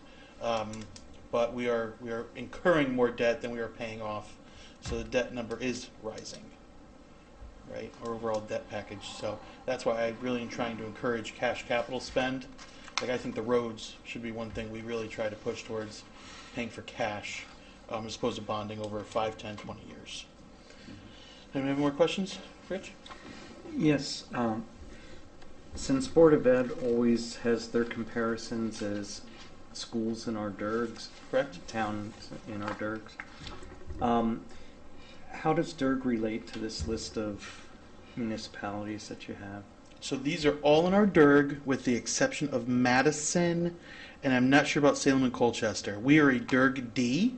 But we are incurring more debt than we are paying off. So the debt number is rising, right? Our overall debt package. So that's why I really am trying to encourage cash capital spend Like, I think the roads should be one thing we really try to push towards paying for cash, as opposed to bonding over 5, 10, 20 years. Anyone have more questions, Rich? Yes, since Board of Ed always has their comparisons as schools in our DIRGs, Correct? towns in our DIRGs, how does DIRG relate to this list of municipalities that you have? So these are all in our DIRG with the exception of Madison, and I'm not sure about Salem and Colchester. We are a DIRG D.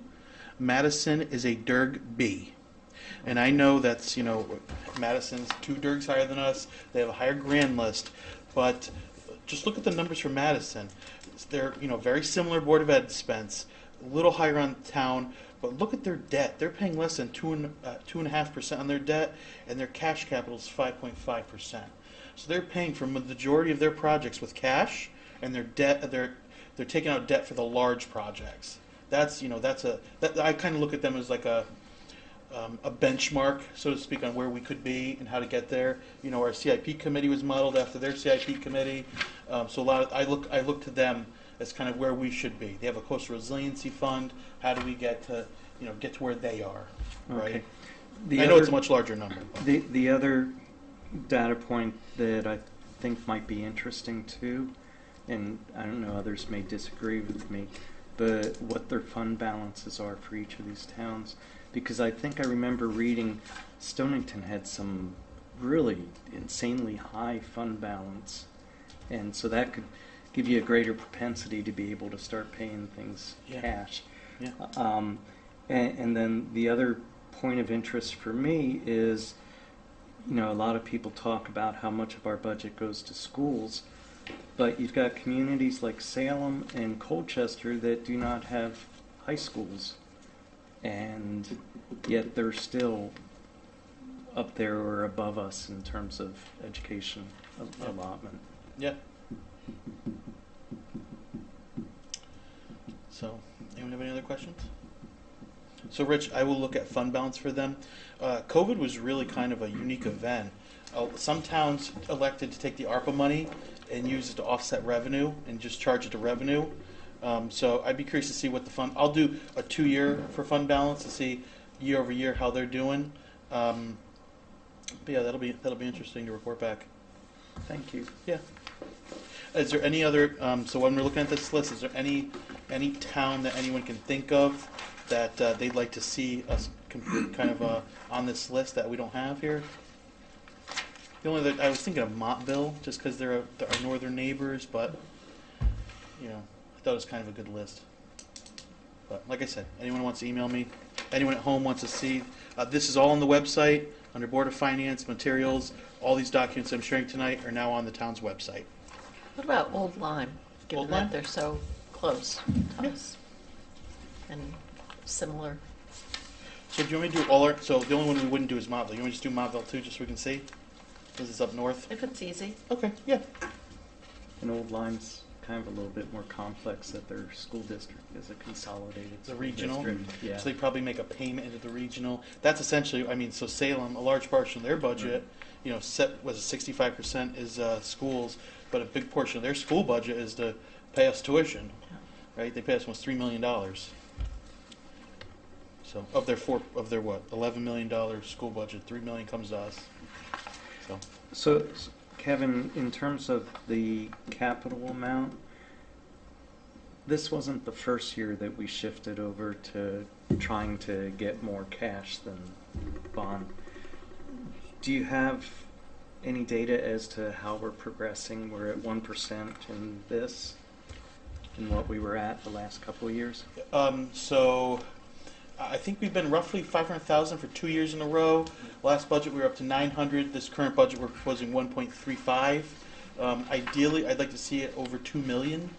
Madison is a DIRG B. And I know that's, Madison's 2 DIRGs higher than us. They have a higher grand list. But just look at the numbers for Madison. They're, very similar Board of Ed expense, a little higher on town. But look at their debt. They're paying less than 2.5% on their debt, and their cash capital is 5.5%. So they're paying for the majority of their projects with cash, and their debt. They're taking out debt for the large projects. That's I kind of look at them as like a benchmark, so to speak, on where we could be and how to get there. Our CIP committee was modeled after their CIP committee, so I look to them as kind of where we should be. They have a coastal resiliency fund. How do we get to where they are? Right. Okay. I know it's a much larger number. The other data point that I think might be interesting too, and I don't know, others may disagree with me, but what their fund balances are for each of these towns. Because I think I remember reading Stonington had some really insanely high fund balance. And so that could give you a greater propensity to be able to start paying things cash. Yeah. And then the other point of interest for me is, a lot of people talk about how much of our budget goes to schools, but you've got communities like Salem and Colchester that do not have high schools, and yet they're still up there or above us in terms of education allotment. Yeah. So, anyone have any other questions? So, Rich, I will look at fund balance for them. COVID was really kind of a unique event. Some towns elected to take the ARPA money and use it to offset revenue and just charge it to revenue. So I'd be curious to see what the fund. I'll do a 2-year for fund balance to see year over year how they're doing. But yeah, that'll be interesting to report back. Thank you. Yeah. Is there any other? So when we're looking at this list, is there any town that anyone can think of that they'd like to see us kind of on this list that we don't have here? The only I was thinking of Montville, just because they're our northern neighbors, but I thought it was kind of a good list. But like I said, anyone who wants to email me, anyone at home wants to see, this is all on the website under Board of Finance materials. All these documents I'm sharing tonight are now on the town's website. What about Old Lyme, given Old Lyme? that they're so close to us and similar? So do you want me to do all our? So the only one we wouldn't do is Montville. You want me to just do Montville too, just so we can see? Because it's up north. If it's easy. Okay. Yeah. And Old Lyme's kind of a little bit more complex, that their school district is a consolidated The school regional. district. Yeah. So they probably make a payment into the regional. That's essentially, so Salem, a large portion of their budget, was 65% is schools, but a big portion of their school budget is to pay us tuition, right? They pay us almost $3 million. So of their $11 million school budget, $3 million comes to us. So, Kevin, in terms of the capital amount, this wasn't the first year that we shifted over to trying to get more cash than bond. Do you have any data as to how we're progressing? We're at 1% in this, and what we were at the last couple of years? So I think we've been roughly 500,000 for 2 years in a row. Last budget we were up to 900. This current budget we're proposing 1.35. Ideally, I'd like to see it over 2 million.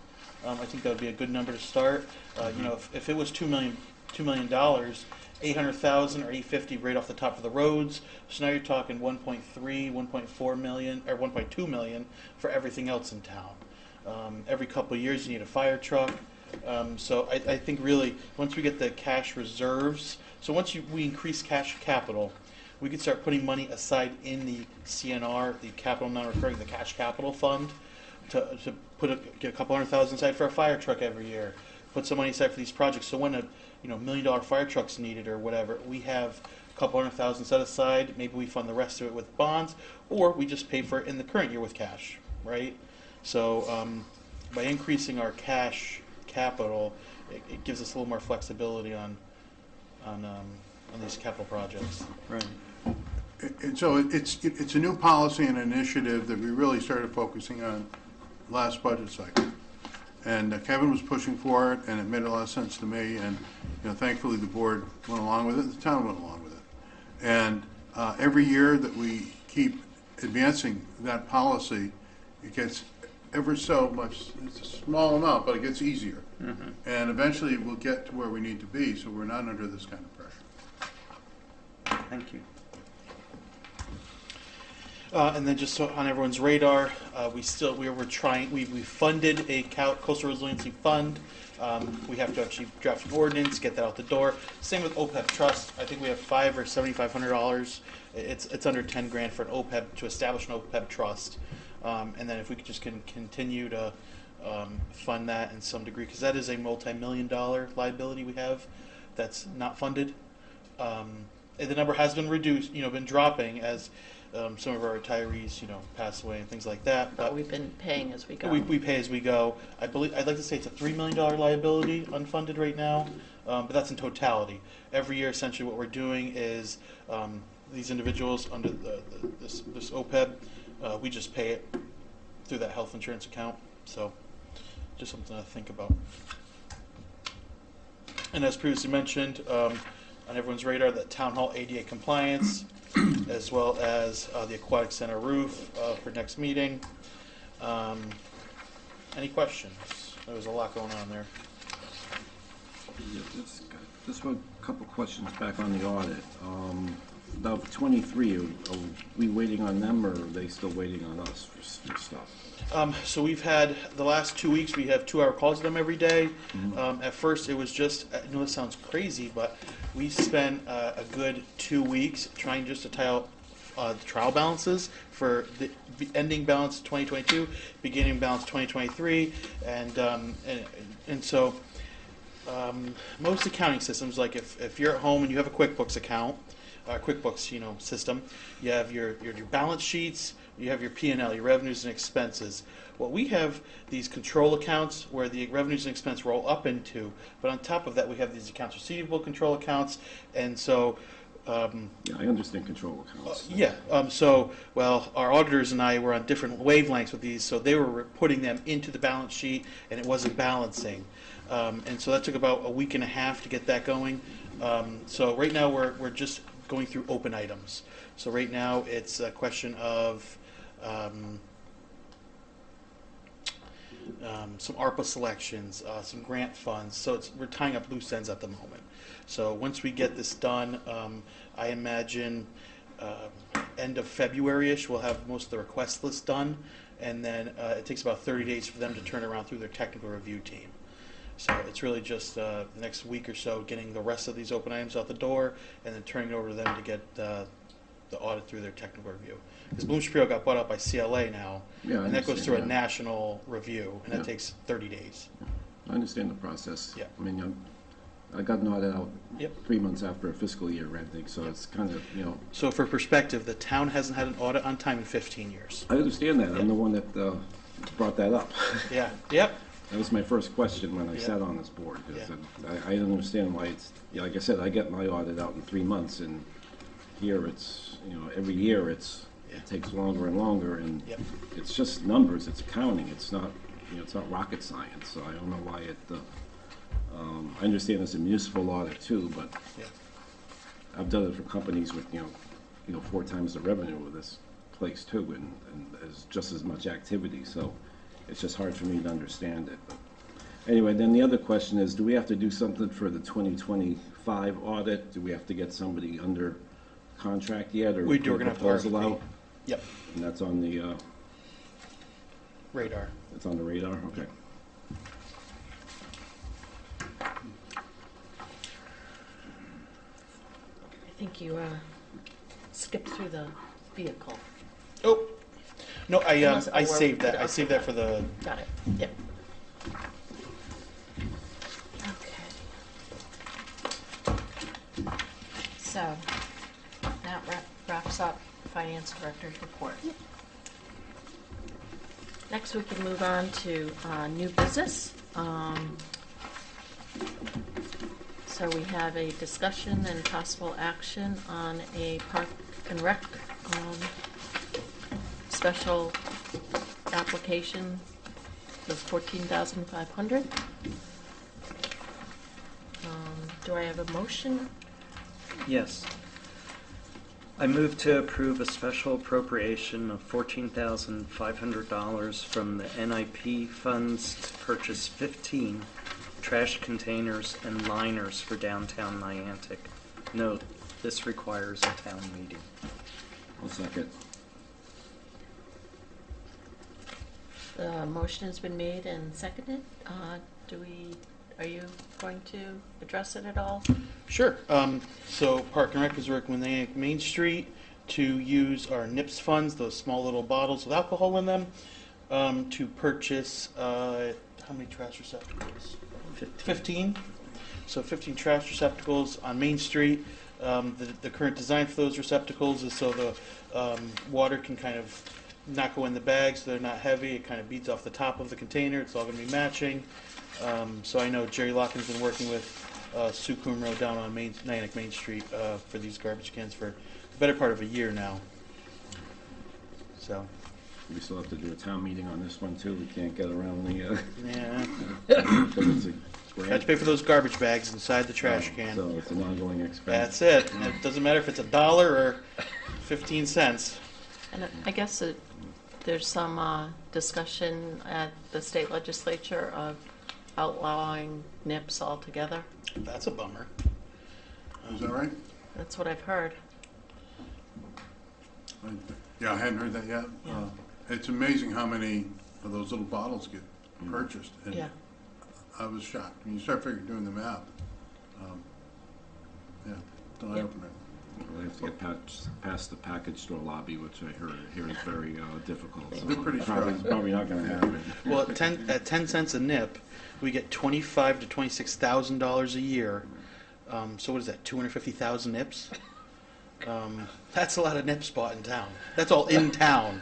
I think that would be a good number to start. If it was $2 million, 800,000 or 850 right off the top of the roads. So now you're talking 1.3, 1.4 million, or 1.2 million for everything else in town. Every couple of years you need a fire truck. So I think really once we get the cash reserves, so once we increase cash capital, we can start putting money aside in the CNR, the capital non-recurring, the cash capital fund. to get a couple $100,000 aside for a fire truck every year, put some money aside for these projects. So when a $1 million fire truck's needed or whatever, we have a couple $100,000 set aside. Maybe we fund the rest of it with bonds, or we just pay for it in the current year with cash, right? So by increasing our cash capital, it gives us a little more flexibility on these capital projects. Right. And so it's a new policy and initiative that we really started focusing on last budget cycle. And Kevin was pushing for it, and it made a lot of sense to me, and thankfully the board went along with it, the town went along with it. And every year that we keep advancing that policy, it gets ever so much, it's a small amount, but it gets easier. Mm-hmm. And eventually we'll get to where we need to be, so we're not under this kind of pressure. Thank you. And then just so on everyone's radar, we funded a coastal resiliency fund. We have to actually draft an ordinance, get that out the door. Same with OPEB trust. I think we have $500 or $7,500. It's under 10 grand for an OPEB to establish an OPEB trust. And then if we could just continue to fund that in some degree, because that is a multi-million-dollar liability we have that's not funded. And the number has been reduced, been dropping as some of our retirees, pass away and things like that. But we've been paying as we go. We pay as we go. I'd like to say it's a $3 million liability unfunded right now, but that's in totality. Every year, essentially, what we're doing is these individuals under this OPEB, we just pay it through that health insurance account. So, just something to think about. And as previously mentioned, on everyone's radar, that town hall ADA compliance, as well as the aquatic center roof for next meeting. Any questions? There was a lot going on there. Yeah, just a couple questions back on the audit. About 23, are we waiting on them, or are they still waiting on us for stuff? So we've had, the last 2 weeks, we have 2-hour calls with them every day. Mm-hmm. At first, it was just, I know this sounds crazy, but we spent a good 2 weeks trying just to tie out the trial balances for the ending balance 2022, beginning balance 2023, and so most accounting systems, like if you're at home and you have a QuickBooks account, QuickBooks system, you have your balance sheets, you have your P&L, your revenues and expenses. Well, we have these control accounts where the revenues and expense roll up into, but on top of that we have these accounts receivable control accounts, and so Yeah, I understand control accounts. Our auditors and I were on different wavelengths with these, so they were putting them into the balance sheet, and it wasn't balancing. And so that took about a week and a half to get that going. So right now we're just going through open items. So right now it's a question of some ARPA selections, some grant funds. So we're tying up loose ends at the moment. So once we get this done, I imagine end of February-ish we'll have most of the request list done, and then it takes about 30 days for them to turn around through their technical review team. So it's really just the next week or so getting the rest of these open items out the door, and then turning it over to them to get the audit through their technical review. Because Bloom Shapiro got bought out by CLA now, Yeah, and that goes through a yeah. national review, and that Yeah. takes 30 days. I understand the process. Yeah. I mean, I got an audit out Yep. 3 months after a fiscal year ending, so it's kind of, So for perspective, the town hasn't had an audit on time in 15 years. I understand that. Yeah. I'm the one that brought that up. Yeah, yep, That was my first question when I Yeah. sat on this board. 'Cause Yeah. I don't understand why it's, like I said, I get my audit out in 3 months, and here it's, every year Yeah. it takes longer and longer, and Yep. it's just numbers, it's accounting, it's not rocket science, so I don't know why it, I understand it's a municipal audit too, but yeah. I've done it for companies with, 4 times the revenue of this place too, and there's just as much activity, so it's just hard for me to understand it. But anyway, then the other question is, do we have to do something for the 2025 audit? Do we have to get somebody under contract yet, or We do, put we're a gonna have to proposal RFP. out? Yep, And that's on the, radar. it's on the radar, okay. I think you skipped through the vehicle. Oh, No, Unless- I oh, saved that. I okay, saved that for the. Got it, yep. Okay. So, that wraps up Finance Director's report. Next, we can move on to new business. So we have a discussion and possible action on a Park and Rec special application of $14,500. Do I have a motion? Yes. I move to approve a special appropriation of $14,500 from the NIP funds to purchase 15 trash containers and liners for downtown Niantic. Note, this requires a town meeting. I'll second. The motion has been made and seconded. Are you going to address it at all? Sure. So Park and Rec is working with Natick Main Street to use our NIPS funds, those small little bottles with alcohol in them, to purchase, how many trash receptacles? 15. So 15 trash receptacles on Main Street. The current design for those receptacles is so the water can kind of not go in the bags, so they're not heavy. It kind of beads off the top of the container. It's all going to be matching. So I know Jerry Locken's been working with Sue Kumro down on Niantic Main Street for these garbage cans for the better part of a year now. So, We still have to do a town meeting on this one too. We can't get around the, yeah. because it's a Got to grant. pay for those garbage bags inside the trash can. So it's an ongoing expense. That's it. And it doesn't matter if it's $1 or 15 cents. And I guess there's some discussion at the state legislature of outlawing NIPS altogether. That's a bummer. Is that right? That's what I've heard. Yeah, I hadn't heard that yet. Yeah. It's amazing how many of those little bottles get purchased. And Yeah. I was shocked. When you start figuring doing the math, yeah, it's an Yeah. eye-opener. We have to get past the package store lobby, which I hear is very difficult. So They're pretty probably, strong. probably not going to happen. Well, at 10 cents a nip, we get $25,000 to $26,000 a year. So what is that? 250,000 nips. That's a lot of nips bought in town. That's all in town.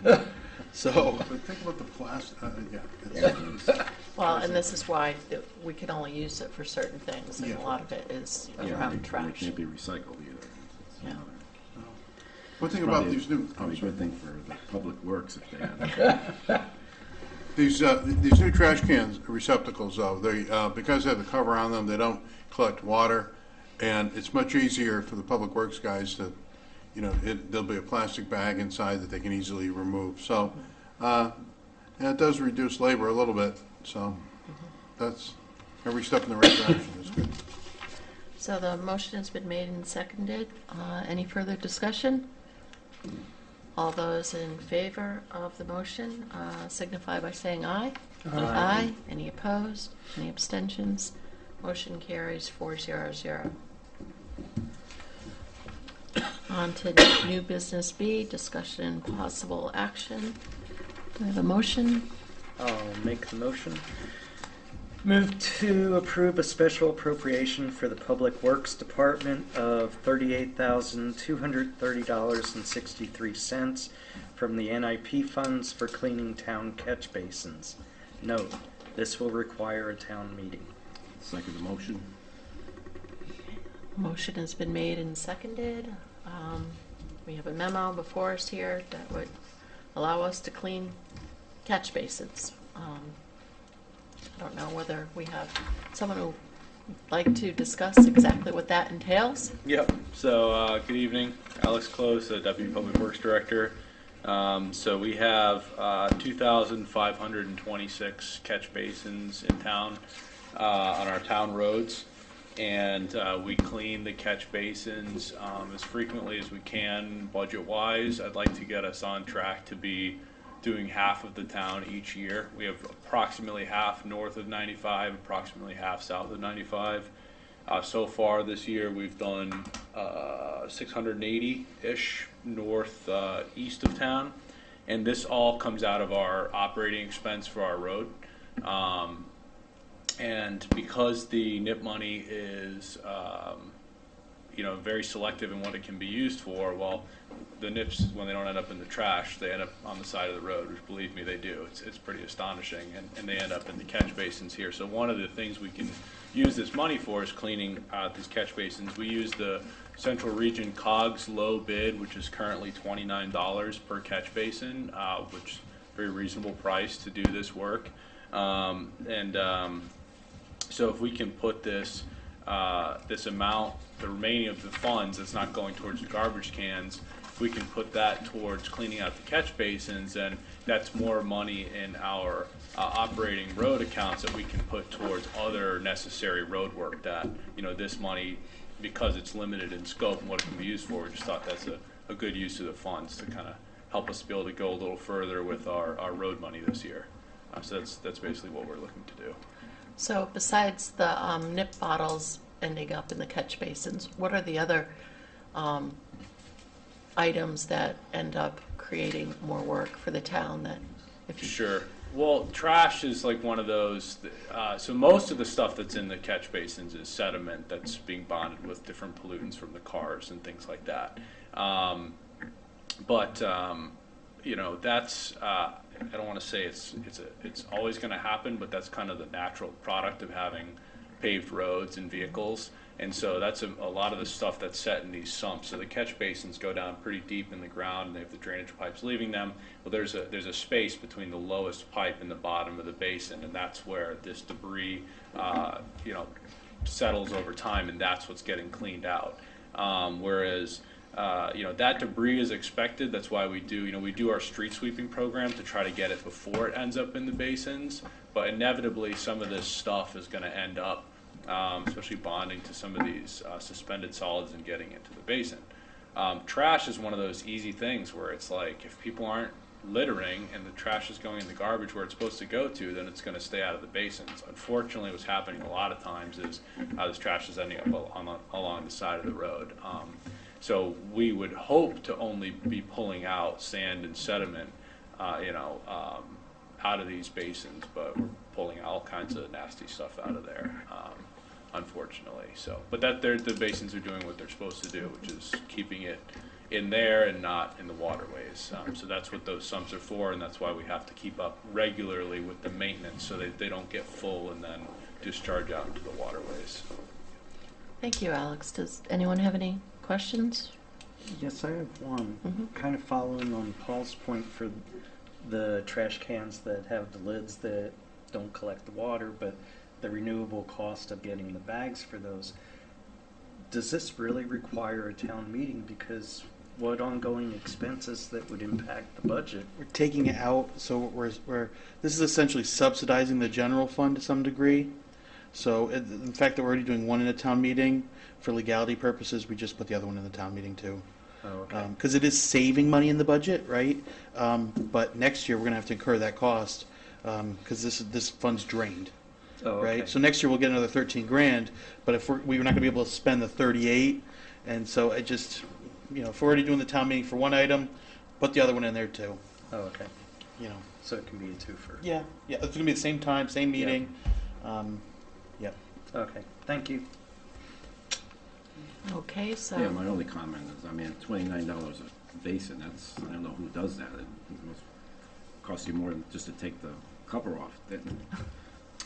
So But think about the plastic, yeah. it's- Well, and this is why we can only use it for certain things, and Yeah. a lot of it is Yeah, around it trash. can't be recycled either. It's Yeah. another- One thing it's about probably- these new, Probably a good thing for the public works if they had. these new trash cans receptacles, though, they, because they have the cover on them, they don't collect water, and it's much easier for the public works guys to, there'll be a plastic bag inside that they can easily remove. So, yeah, it does reduce labor a little bit, so that's every step in the right direction is good. So the motion has been made and seconded. Any further discussion? All those in favor of the motion signify by saying aye. Aye. Any opposed? Any abstentions? Motion carries 400. On to new business B, discussion and possible action. Do I have a motion? I'll make the motion. Move to approve a special appropriation for the Public Works Department of $38,230.63 from the NIP funds for cleaning town catch basins. Note, this will require a town meeting. Second the motion. Motion has been made and seconded. We have a memo before us here that would allow us to clean catch basins. I don't know whether we have someone who would like to discuss exactly what that entails. Yep. So, good evening. Alex Close, the Deputy Public Works Director. So we have 2,526 catch basins in town on our town roads. And we clean the catch basins as frequently as we can budget-wise. I'd like to get us on track to be doing half of the town each year. We have approximately half north of 95, approximately half south of 95. So far this year, we've done 680-ish north east of town, And this all comes out of our operating expense for our road. And because the NIP money is, very selective in what it can be used for, well, the NIPs, when they don't end up in the trash, they end up on the side of the road, which, believe me, they do. It's pretty astonishing, and they end up in the catch basins here. So one of the things we can use this money for is cleaning these catch basins. We use the Central Region COGS low bid, which is currently $29 per catch basin, which is a very reasonable price to do this work. So if we can put this amount, the remaining of the funds that's not going towards the garbage cans, if we can put that towards cleaning out the catch basins, then that's more money in our operating road accounts that we can put towards other necessary road work that, this money, because it's limited in scope and what it can be used for, we just thought that's a good use of the funds to kind of help us be able to go a little further with our road money this year. So that's basically what we're looking to do. So besides the nip bottles ending up in the catch basins, what are the other items that end up creating more work for the town that if you... Sure. Well, trash is like one of those, so most of the stuff that's in the catch basins is sediment that's being bonded with different pollutants from the cars and things like that. That's, I don't want to say it's always going to happen, but that's kind of the natural product of having paved roads and vehicles. And so that's a lot of the stuff that's set in these sumps. So the catch basins go down pretty deep in the ground, and they have the drainage pipes leaving them. Well, there's a space between the lowest pipe and the bottom of the basin, and that's where this debris, settles over time, and that's what's getting cleaned out. Whereas that debris is expected. That's why we do our street sweeping program to try to get it before it ends up in the basins. But inevitably, some of this stuff is going to end up, especially bonding to some of these suspended solids and getting into the basin. Trash is one of those easy things where it's like if people aren't littering and the trash is going in the garbage where it's supposed to go to, then it's going to stay out of the basins. Unfortunately, what's happening a lot of times is this trash is ending up along the side of the road. So we would hope to only be pulling out sand and sediment, out of these basins, but we're pulling all kinds of nasty stuff out of there, unfortunately. So, but the basins are doing what they're supposed to do, which is keeping it in there and not in the waterways. So that's what those sumps are for, and that's why we have to keep up regularly with the maintenance so they don't get full and then discharge out into the waterways. Thank you, Alex. Does anyone have any questions? Yes, I have one. Mm-hmm. Kind of following on Paul's point for the trash cans that have the lids that don't collect the water, but the renewable cost of getting the bags for those. Does this really require a town meeting? Because what ongoing expenses that would impact the budget? We're taking it out, so we're this is essentially subsidizing the general fund to some degree. So the fact that we're already doing one in a town meeting, for legality purposes, we just put the other one in the town meeting too. Oh, okay. Because it is saving money in the budget, right? But next year we're going to have to incur that cost because this fund's drained, Oh, okay. right? So next year we'll get another 13 grand, but if we're not going to be able to spend the 38, and so it just, if we're already doing the town meeting for one item, put the other one in there too. Oh, okay. So it can be a twofer. Yeah, it's going to be the same time, same meeting. Yep. Okay, thank you. Okay, so Yeah, my only comment is, $29 a basin, I don't know who does that. It must cost you more than just to take the cover off.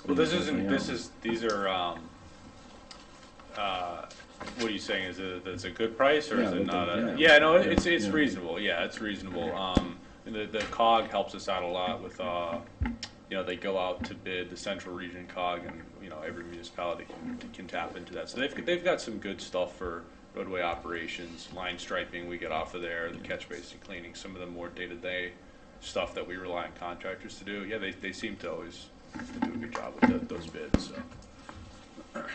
Well, these are, what are you saying? Is it, that's a good price or Yeah, is it not? It's yeah. reasonable. Yeah, it's reasonable. The COG helps us out a lot with, they go out to bid the Central Region COG, and every municipality can tap into that. So they've got some good stuff for roadway operations, line striping we get off of there, the catch basin cleaning, some of the more day-to-day stuff that we rely on contractors to do. Yeah, they seem to always do a good job with those bids. So.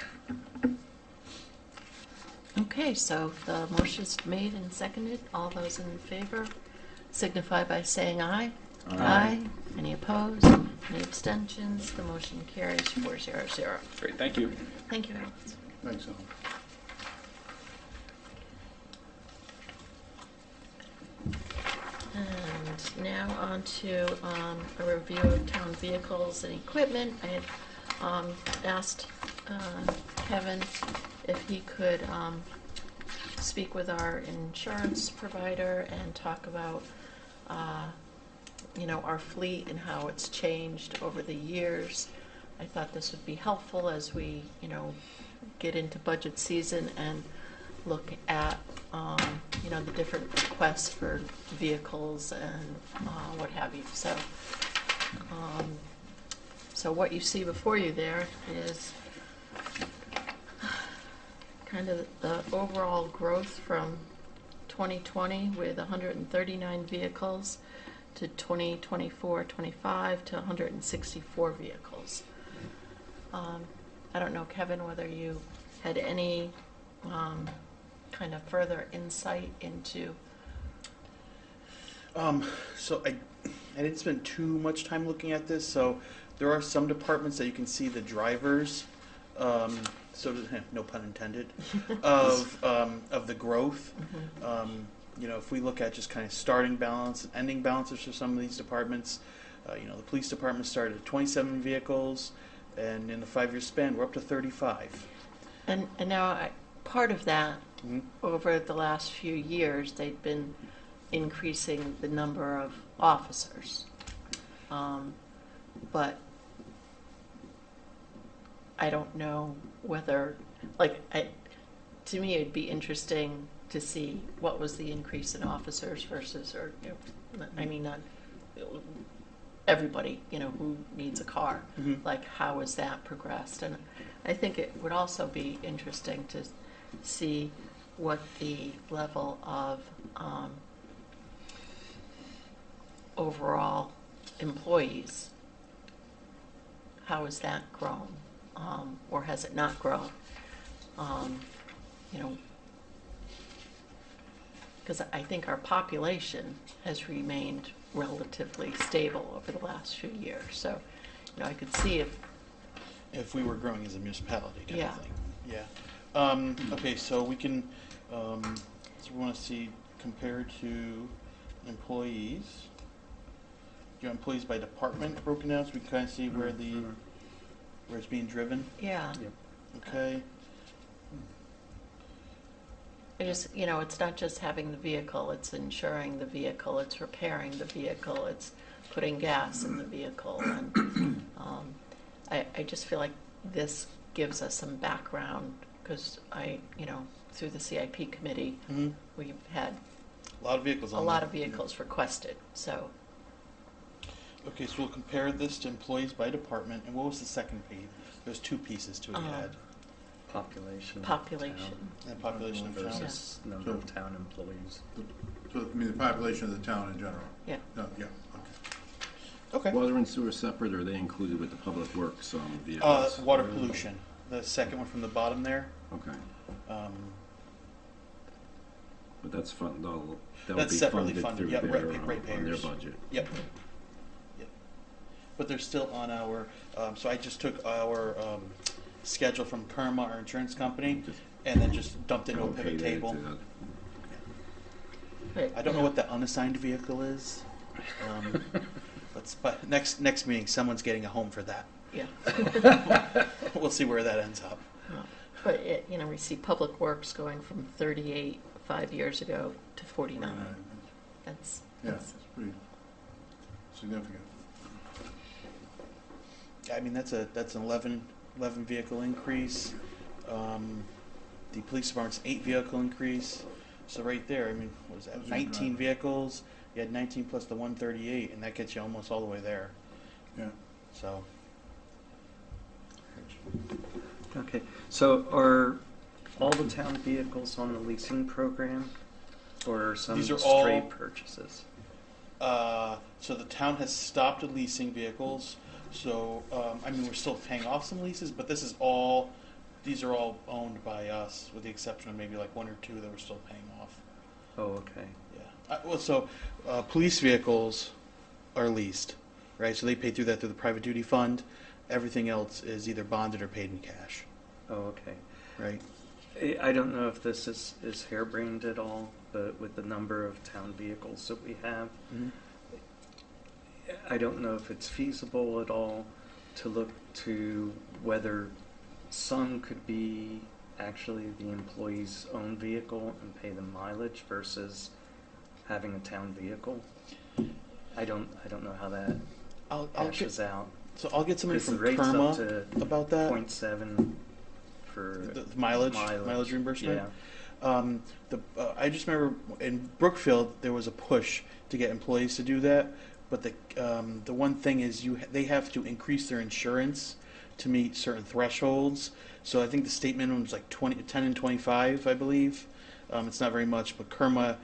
okay, so the motion's made and seconded. All those in favor signify by saying aye. Aye. Any opposed? Any abstentions? The motion carries 4-0-0. Great, thank you. Thank you, Alex. Thanks, Al. And now on to a review of town vehicles and equipment. I had asked Kevin if he could speak with our insurance provider and talk about, our fleet and how it's changed over the years. I thought this would be helpful as we, get into budget season and look at, the different requests for vehicles and what have you. So what you see before you there is kind of the overall growth from 2020 with 139 vehicles to 2024-25 to 164 vehicles. I don't know, Kevin, whether you had any kind of further insight into. So I didn't spend too much time looking at this. So there are some departments that you can see the drivers, no pun intended, of the growth. If we look at just kind of starting balance and ending balances for some of these departments, the police department started at 27 vehicles, and in the 5-year span, we're up to 35. And now part of that, over the last few years, they've been increasing the number of officers. But I don't know whether, to me, it'd be interesting to see what was the increase in officers versus, not everybody, who needs a car. Like, how has that progressed? And I think it would also be interesting to see what the level of overall employees, how has that grown, or has it not grown? Because I think our population has remained relatively stable over the last few years. So, I could see If we were growing as a municipality, kind Yeah. of thing. Yeah. Okay, so we can. So we want to see compared to employees. Your employees by department broken down, so we can kind of see where it's being driven. yeah. Okay. I just, it's not just having the vehicle, it's insuring the vehicle, it's repairing the vehicle, it's putting gas in the vehicle. And I just feel like this gives us some background because through the CIP committee, we've had A lot of vehicles. a lot of vehicles requested. So, Okay, so we'll compare this to employees by department. And what was the second piece? There's two pieces to it. You had Population. population. and population of towns. Versus number of town employees. So, the population of the town in general? Yeah. Yeah, okay. Okay. Water and sewer separate, or are they included with the public works vehicles? Water pollution. The second one from the bottom there. Okay, Um, but that's that'll That's be separately funded funded, through yeah, their, on their ratepayers. budget. Yep. But they're still on our. So I just took our schedule from Kerma, our insurance company, Just and then just dumped it into a allocate pivot it table. to that. But, I don't know what the unassigned vehicle is. But next meeting, someone's getting a home for that. Yeah. We'll see where that ends up. But we see public works going from 38 5 years ago to 49. That's Yeah, it's pretty significant. I mean, that's an 11 vehicle increase. The police department's 8 vehicle increase. So right there, I mean, what is that? Those are 19 drivers. vehicles. You had 19 plus the 138, and that gets you almost all the way there. Yeah. So Okay, so are all the town vehicles on the leasing program, or are some These are straight all- purchases? so the town has stopped leasing vehicles. So I mean, we're still paying off some leases, but these are all owned by us, with the exception of maybe like 1 or 2 that we're still paying off. Oh, okay. Yeah. Police vehicles are leased, right? So they pay through the private duty fund. Everything else is either bonded or paid in cash, Oh, okay. right? I don't know if this is harebrained at all, but with the number of town vehicles that we have, I don't know if it's feasible at all to look to whether some could be actually the employee's own vehicle and pay them mileage versus having a town vehicle. I don't know how that I'll hashes get, out. so I'll get somebody Because from the rate's up Kerma to about that. 0.7 for The mileage reimbursement. Yeah. I just remember in Brookfield there was a push to get employees to do that, but the one thing is they have to increase their insurance to meet certain thresholds. So I think the state minimum is like 10 and 25, I believe. It's not very much, but Kerma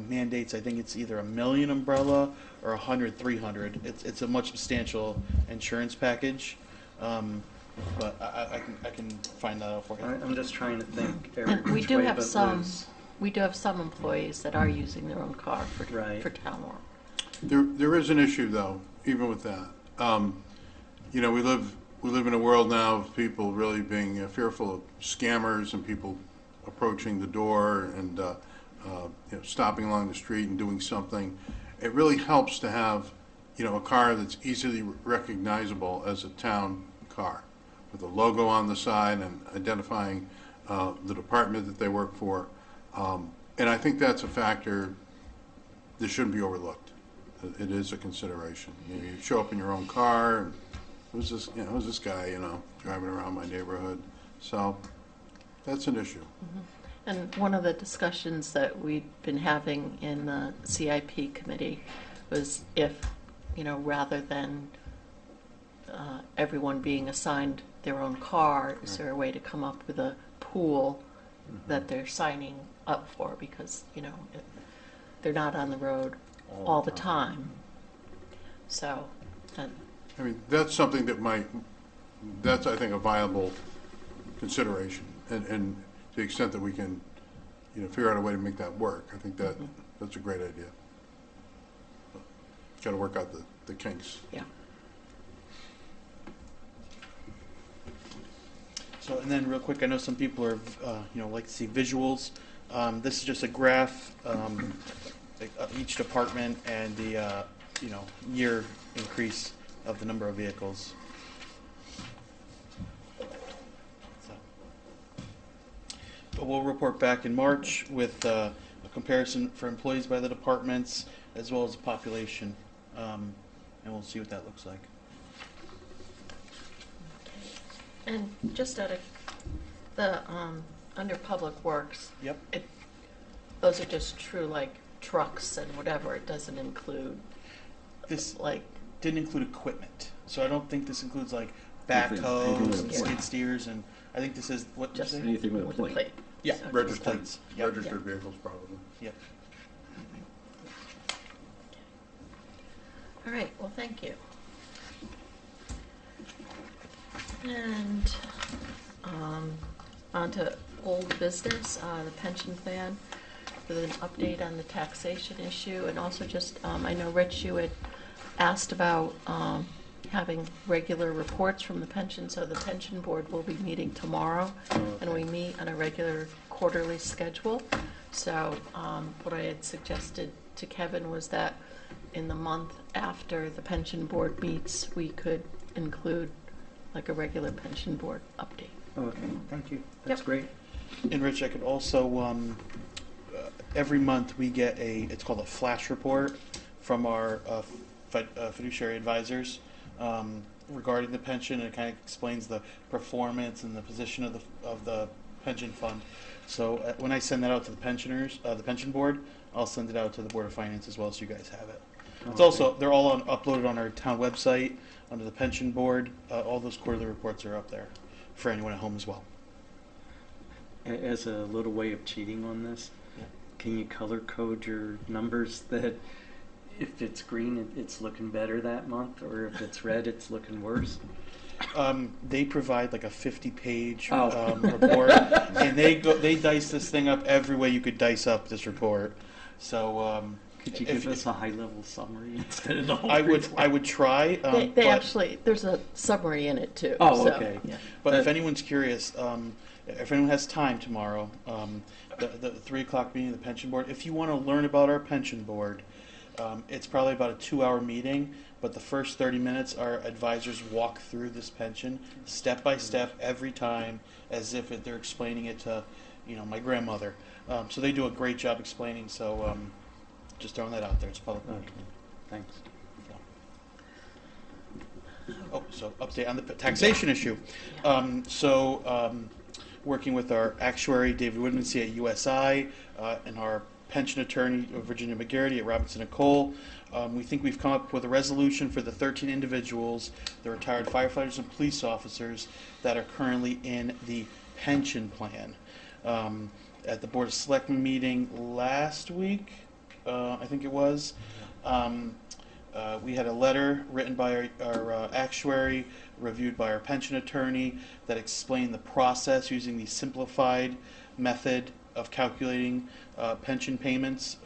mandates, I think it's either $1 million umbrella or 100, 300. It's a much substantial insurance package. But I can find that out for you. I'm just trying to think. And we which do way have but some, lose. we do have some employees that are using their own car Right. for town work. There is an issue, though, even with that. You know, we live in a world now of people really being fearful of scammers and people approaching the door and you know, stopping along the street and doing something. It really helps to have, you know, a car that's easily recognizable as a town car, with a logo on the side and identifying the department that they work for. And I think that's a factor that shouldn't be overlooked. It is a consideration. You know, you show up in your own car, and who's this guy, you know, driving around my neighborhood? So that's an issue. And one of the discussions that we've been having in the CIP committee was if, you know, rather than everyone being assigned their own car, is there a way to come up with a pool that they're signing up for? Because, you know, they're not on the road all the time. So, and I mean, that's something that's, I think, a viable consideration. And to the extent that we can, you know, figure out a way to make that work, I think that's a great idea. Got to work out the kinks. yeah. So, and then real quick, I know some people are, you know, like to see visuals. This is just a graph, each department and the, you know, year increase of the number of vehicles. So, but we'll report back in March with a comparison for employees by the departments as well as the population, and we'll see what that looks like. And just out of the, under Public Works, Yep. those are just true, like, trucks and whatever. It doesn't include, This like, didn't include equipment, so I don't think this includes like Anything backhoes with a and plate. skid steers, and I think this is what just did you say? Anything with a with the plate. plate. Yeah, So Registered, plates. Yep. registered vehicles, probably. Yep. All right, well, thank you. And on to old business, the pension plan, with an update on the taxation issue, and also just, I know, Rich, you had asked about having regular reports from the pension, so the pension board will be meeting tomorrow, and we meet on a regular quarterly schedule. So what I had suggested to Kevin was that in the month after the pension board meets, we could include like a regular pension board update. Okay, thank you. That's Yep. great. And Rich, I could also, every month we get it's called a flash report from our fiduciary advisors regarding the pension, and it kind of explains the performance and the position of the pension fund. So when I send that out to the pensioners, the pension board, I'll send it out to the Board of Finance as well, so you guys have it. It's Okay. also, they're all uploaded on our town website under the pension board. All those quarterly reports are up there for anyone at home as well. As a little way of cheating on this, Yeah. can you color code your numbers that if it's green, it's looking better that month, or if it's red, it's looking worse? They provide like a 50-page Oh. report, and they dice this thing up every way you could dice up this report. So Could you if- give us a high-level summary instead of the whole I would report? try. They but, actually, there's a summary in it too. Oh, so, okay. yeah. but if anyone's curious, if anyone has time tomorrow, the 3 o'clock meeting of the pension board, if you want to learn about our pension board, It's probably about a 2-hour meeting, but the first 30 minutes, our advisors walk through this pension step by step every time, as if they're explaining it to, my grandmother. So they do a great job explaining. So just throwing that out there. It's public. Okay, thanks. Oh, so update on the taxation issue. Working with our actuary, David Woodmansey at USI, and our pension attorney, Virginia McGarity at Robinson & Cole, we think we've come up with a resolution for the 13 individuals, the retired firefighters and police officers that are currently in the pension plan. At the Board of Selectmen meeting last week, I think it was, we had a letter written by our actuary, reviewed by our pension attorney, that explained the process using the simplified method of calculating pension payments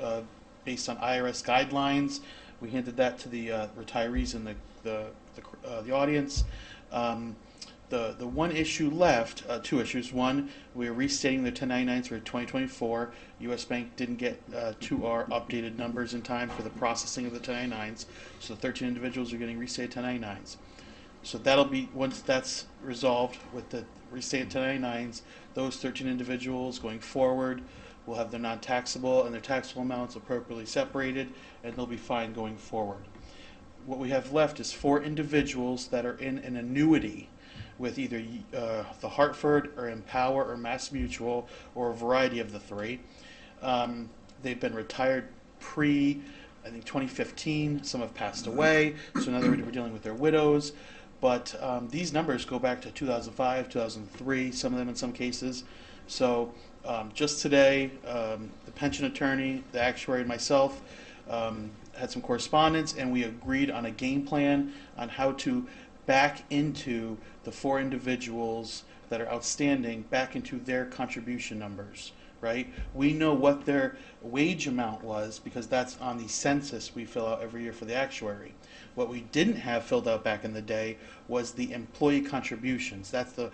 based on IRS guidelines. We handed that to the retirees and the audience. The one issue left, two issues. One, we're restating the 1099s for 2024. U.S. Bank didn't get to our updated numbers in time for the processing of the 1099s, so the 13 individuals are getting restated 1099s. So that'll be, once that's resolved with the restated 1099s, those 13 individuals going forward will have their non-taxable and their taxable amounts appropriately separated, and they'll be fine going forward. What we have left is 4 individuals that are in an annuity with either the Hartford or Empower or Mass Mutual, or a variety of the 3. They've been retired I think 2015. Some have passed away, so now we're dealing with their widows. But these numbers go back to 2005, 2003, some of them in some cases. So just today, the pension attorney, the actuary, and myself had some correspondence, and we agreed on a game plan on how to back into the 4 individuals that are outstanding, back into their contribution numbers, right? We know what their wage amount was because that's on the census we fill out every year for the actuary. What we didn't have filled out back in the day was the employee contributions. That's the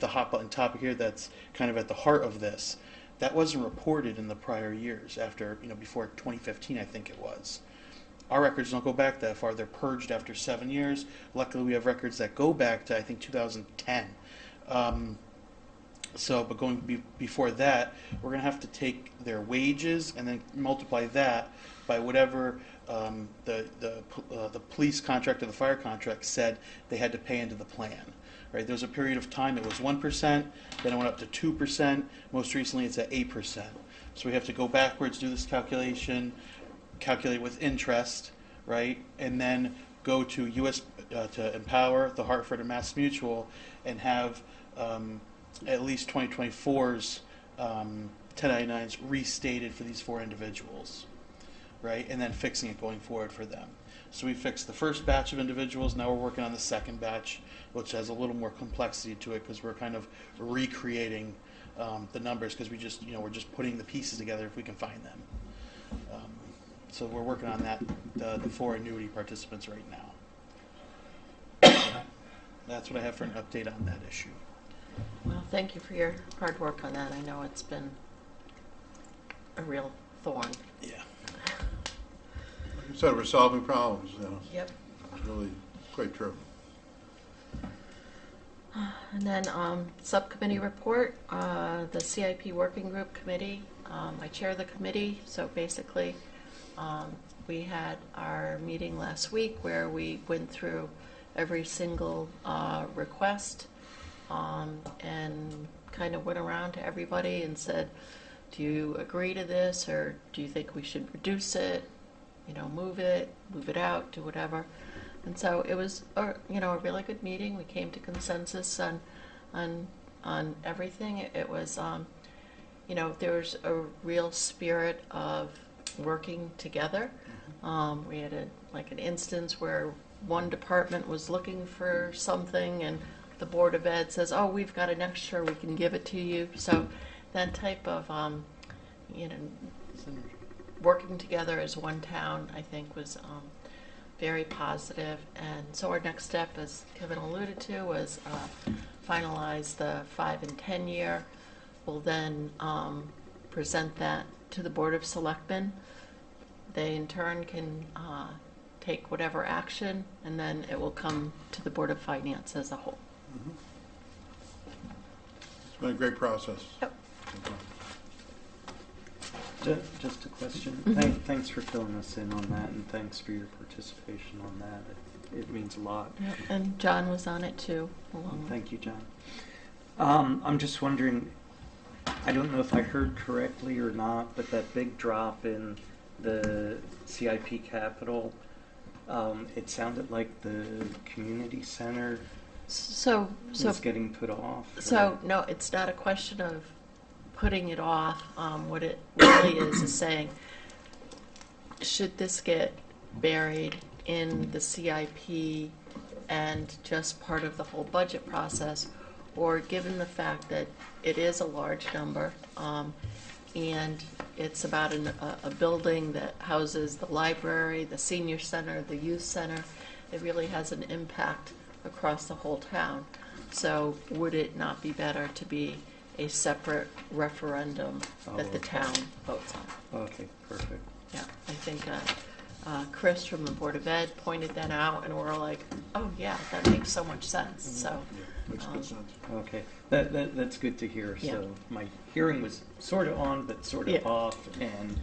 hot button topic here that's kind of at the heart of this. That wasn't reported in the prior years, after, before 2015, I think it was. Our records don't go back that far. They're purged after 7 years. Luckily, we have records that go back to, I think, 2010. But going before that, we're going to have to take their wages and then multiply that by whatever the police contract or the fire contract said they had to pay into the plan. Right? There was a period of time it was 1%, then it went up to 2%. Most recently, it's at 8%. So we have to go backwards, do this calculate with interest, right, and then go to to Empower, the Hartford, and Mass Mutual, and have at least 2024's 1099s restated for these 4 individuals, right, and then fixing it going forward for them. So we fixed the first batch of individuals. Now we're working on the second batch, which has a little more complexity to it because we're kind of recreating the numbers because we're just putting the pieces together if we can find them. So we're working on that, the 4 annuity participants right now. That's what I have for an update on that issue. Well, thank you for your hard work on that. I know it's been a real thorn. Yeah. Like you said, we're solving problems. Yep. It's really quite true. And then subcommittee report, the CIP working group committee. I chair the committee, so basically we had our meeting last week where we went through every single request and kind of went around to everybody and said, do you agree to this, or do you think we should reduce it, move it out, do whatever. And so it was a really good meeting. We came to consensus on everything. It was there's a real spirit of working together. We had an instance where one department was looking for something and the Board of Ed says, oh, we've got an extra, we can give it to you. So that type of working together as one town, I think, was very positive. And so our next step, as Kevin alluded to, was finalize the 5 and 10 year. We'll then present that to the Board of Selectmen. they in turn can take whatever action, and then it will come to the Board of Finance as a whole. It's been a great process. Yep. Just a question. Mhm. Thanks for filling us in on that, and thanks for your participation on that. It means a lot. Yep. And John was on it too, along with. Thank you, John. I'm just wondering, I don't know if I heard correctly or not, but that big drop in the CIP capital, it sounded like the community center So was getting put off. So, no, it's not a question of putting it off. What it really is saying, should this get buried in the CIP and just part of the whole budget process, or given the fact that it is a large number, and it's about a building that houses the library, the senior center, the youth center, it really has an impact across the whole town. So would it not be better to be a separate referendum that the okay. town votes on? Okay, perfect. Yeah, I think Chris from the Board of Ed pointed that out, and we're like, oh yeah, that makes so much sense, so. Makes good sense. Okay, that's good to hear. Yeah. So my hearing was sort of on, but sort of Yeah. off, and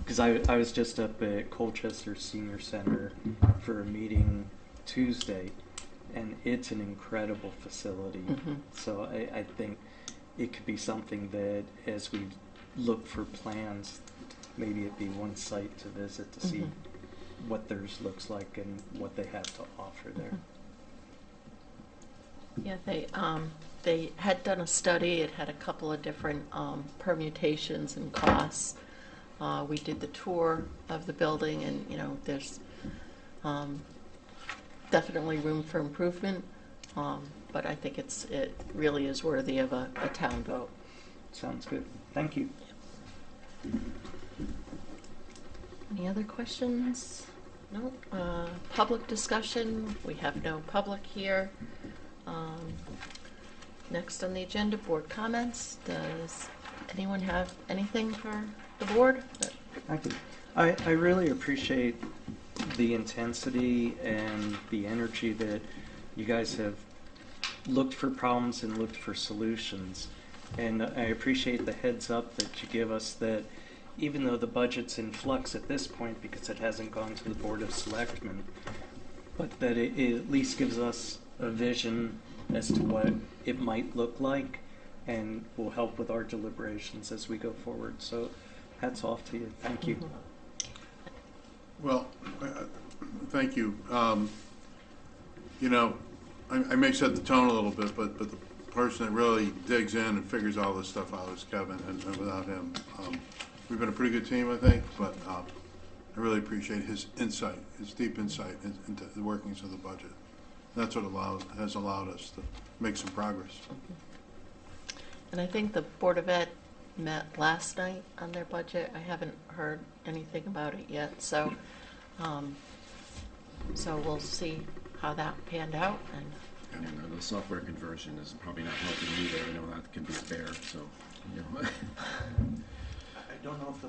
because I was just up at Colchester Senior Center for a meeting Tuesday, and it's an incredible facility. Mhm. So I think it could be something that, as we look for plans, maybe it'd be one site to visit to see Mhm. what theirs looks like and what they have to offer there. Yeah, they had done a study. It had a couple of different permutations and costs. We did the tour of the building, and there's definitely room for improvement. But I think it really is worthy of a town vote. Sounds good. Thank you. Any other questions? No. Public discussion. We have no public here. Next on the agenda, board comments. Does anyone have anything for the board? Thank you. I really appreciate the intensity and the energy that you guys have looked for problems and looked for solutions. And I appreciate the heads up that you give us that even though the budget's in flux at this point because it hasn't gone to the Board of Selectmen, but that it at least gives us a vision as to what it might look like and will help with our deliberations as we go forward. So hats off to you. Thank you. Well, thank you. I may set the tone a little bit, but the person that really digs in and figures all this stuff out is Kevin, and without him, we've been a pretty good team, I think, but I really appreciate his insight, his deep insight into the workings of the budget. That's what has allowed us to make some progress. And I think the Board of Ed met last night on their budget. I haven't heard anything about it yet, so we'll see how that panned out. And And the software conversion is probably not helping either. I know that can be a bear, so, I don't know if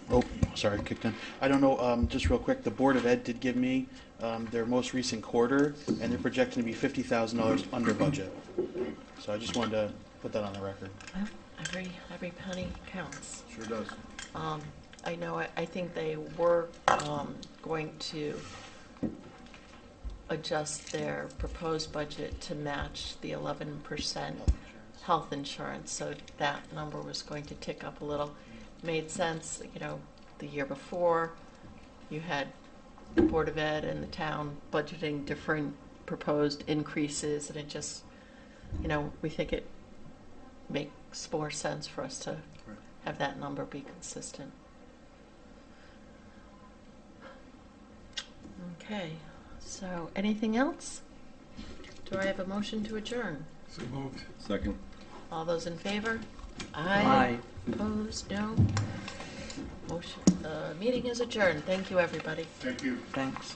the sorry, kicked in. I don't know. Just real quick, the Board of Ed did give me their most recent quarter, and they're projecting to be $50,000 under budget. So I just wanted to put that on the record. well, every penny counts. Sure does. I know. I think they were going to adjust their proposed budget to match the 11% health insurance, so that number was going to tick up a little. Made sense, the year before, you had the Board of Ed and the town budgeting different proposed increases, and it just, we think it makes more sense for us to have that number be consistent. Okay, so anything else? Do I have a motion to adjourn? So moved. Second. All those in favor? Aye. Opposed? No? Motion, meeting is adjourned. Thank you, everybody. Thank you. Thanks.